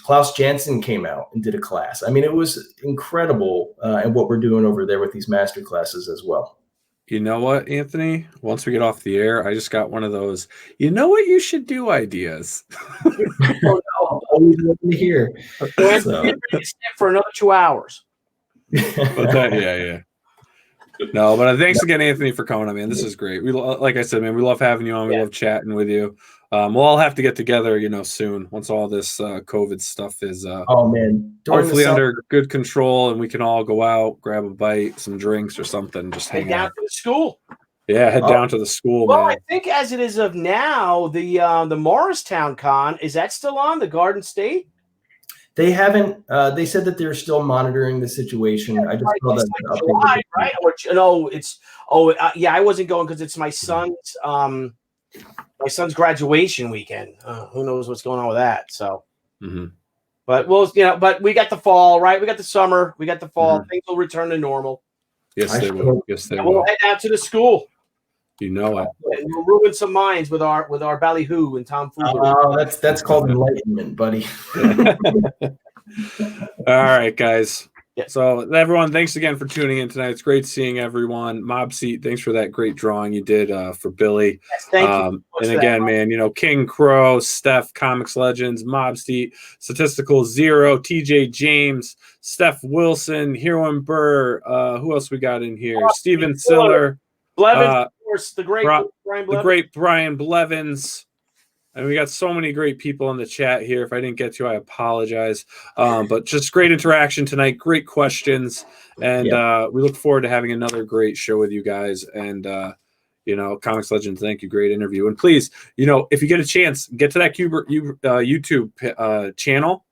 Klaus Jansen came out and did a class. I mean, it was incredible and what we're doing over there with these master classes as well. You know what, Anthony? Once we get off the air, I just got one of those, you know what you should do ideas. Always looking to hear. So. For another 2 hours. Yeah. No, but thanks again, Anthony, for coming on, man. This is great. We, like I said, man, we love having you on. We love chatting with you. We'll all have to get together, soon once all this COVID stuff is hopefully under good control, and we can all go out, grab a bite, some drinks or something, just hang down out. to the school. Yeah, head down to the school. Well, man. I think as it is of now, the Morristown Con, is that still on, the Garden State? They haven't. They said that they're still monitoring the situation. I just saw that. Like July, right? Or, no, it's. I wasn't going because it's my son's. My son's graduation weekend. Who knows what's going on with that? So, but but we got the fall, right? We got the summer. We got the fall. Things will return to normal. Yes, they will. Yes, they will. We'll head out to the school. You know it. And we'll ruin some minds with our ballyhoo and Tom Fuller. Oh, that's called enlightenment, buddy. All right, guys. Yeah. So everyone, thanks again for tuning in tonight. It's great seeing everyone. Mob Seat, thanks for that great drawing you did for Billy. Yes, thank you. And again, man, King Crow, Steph, Comics Legends, Mob Seat, Statistical Zero, TJ James, Steph Wilson, Hero and Burr. Who else we got in here? Steven Siller. Blevins, of course, the great Brian Blevins. And we got so many great people in the chat here. If I didn't get to, I apologize. But just great interaction tonight, great questions, and we look forward to having another great show with you guys. And Comics Legends, thank you, great interview. And please, if you get a chance, get to that Kubert YouTube channel.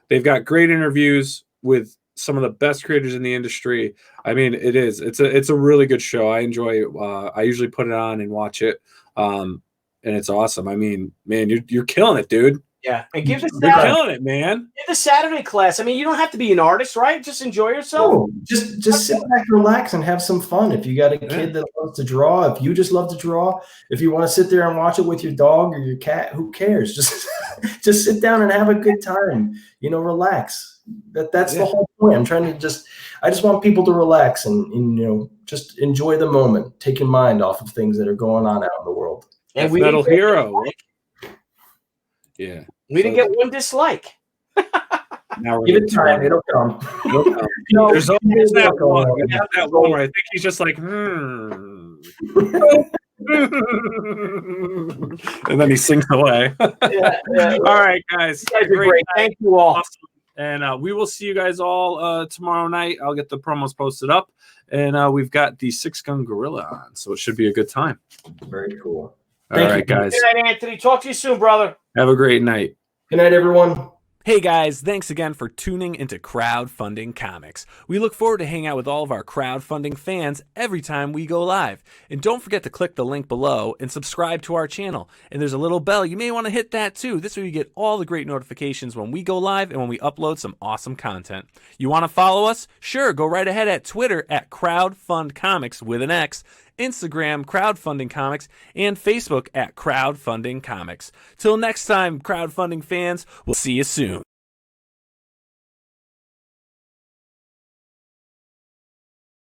They've got great interviews with some of the best creators in the industry. I mean, it's a really good show. I enjoy it. I usually put it on and watch it. And it's awesome. I mean, man, you're killing it, dude. Yeah, and give the you're killing it, man. Give the Saturday class. I mean, you don't have to be an artist, right? Just enjoy yourself. No, just sit back, relax, and have some fun. If you got a kid that loves to draw, if you just love to draw, if you want to sit there and watch it with your dog or your cat, who cares? Just sit down and have a good time. Relax. That's the whole point. I'm trying to I just want people to relax and just enjoy the moment. Take your mind off of things that are going on out in the world. And we Metal Hero. Yeah. We didn't get one dislike. Now give it time. It'll come. There's always that one. We have that one where I think he's just like, and then he sings away. All right, guys. You guys are great. Thank you all. Awesome. And we will see you guys all tomorrow night. I'll get the promos posted up. And we've got the 6-Gun Gorilla on, so it should be a good time. Very cool. All right, guys. Good night, Anthony. Talk to you soon, brother. Have a great night. Good night, everyone. Hey guys, thanks again for tuning into Crowdfunding Comics. We look forward to hanging out with all of our crowdfunding fans every time we go live. And don't forget to click the link below and subscribe to our channel. And there's a little bell. You may want to hit that too. This way you get all the great notifications when we go live and when we upload some awesome content. You want to follow us? Sure, go right ahead at Twitter at CrowdFundComics with an X, Instagram, Crowdfunding Comics, and Facebook at Crowdfunding Comics. Till next time, crowdfunding fans, we'll see you soon.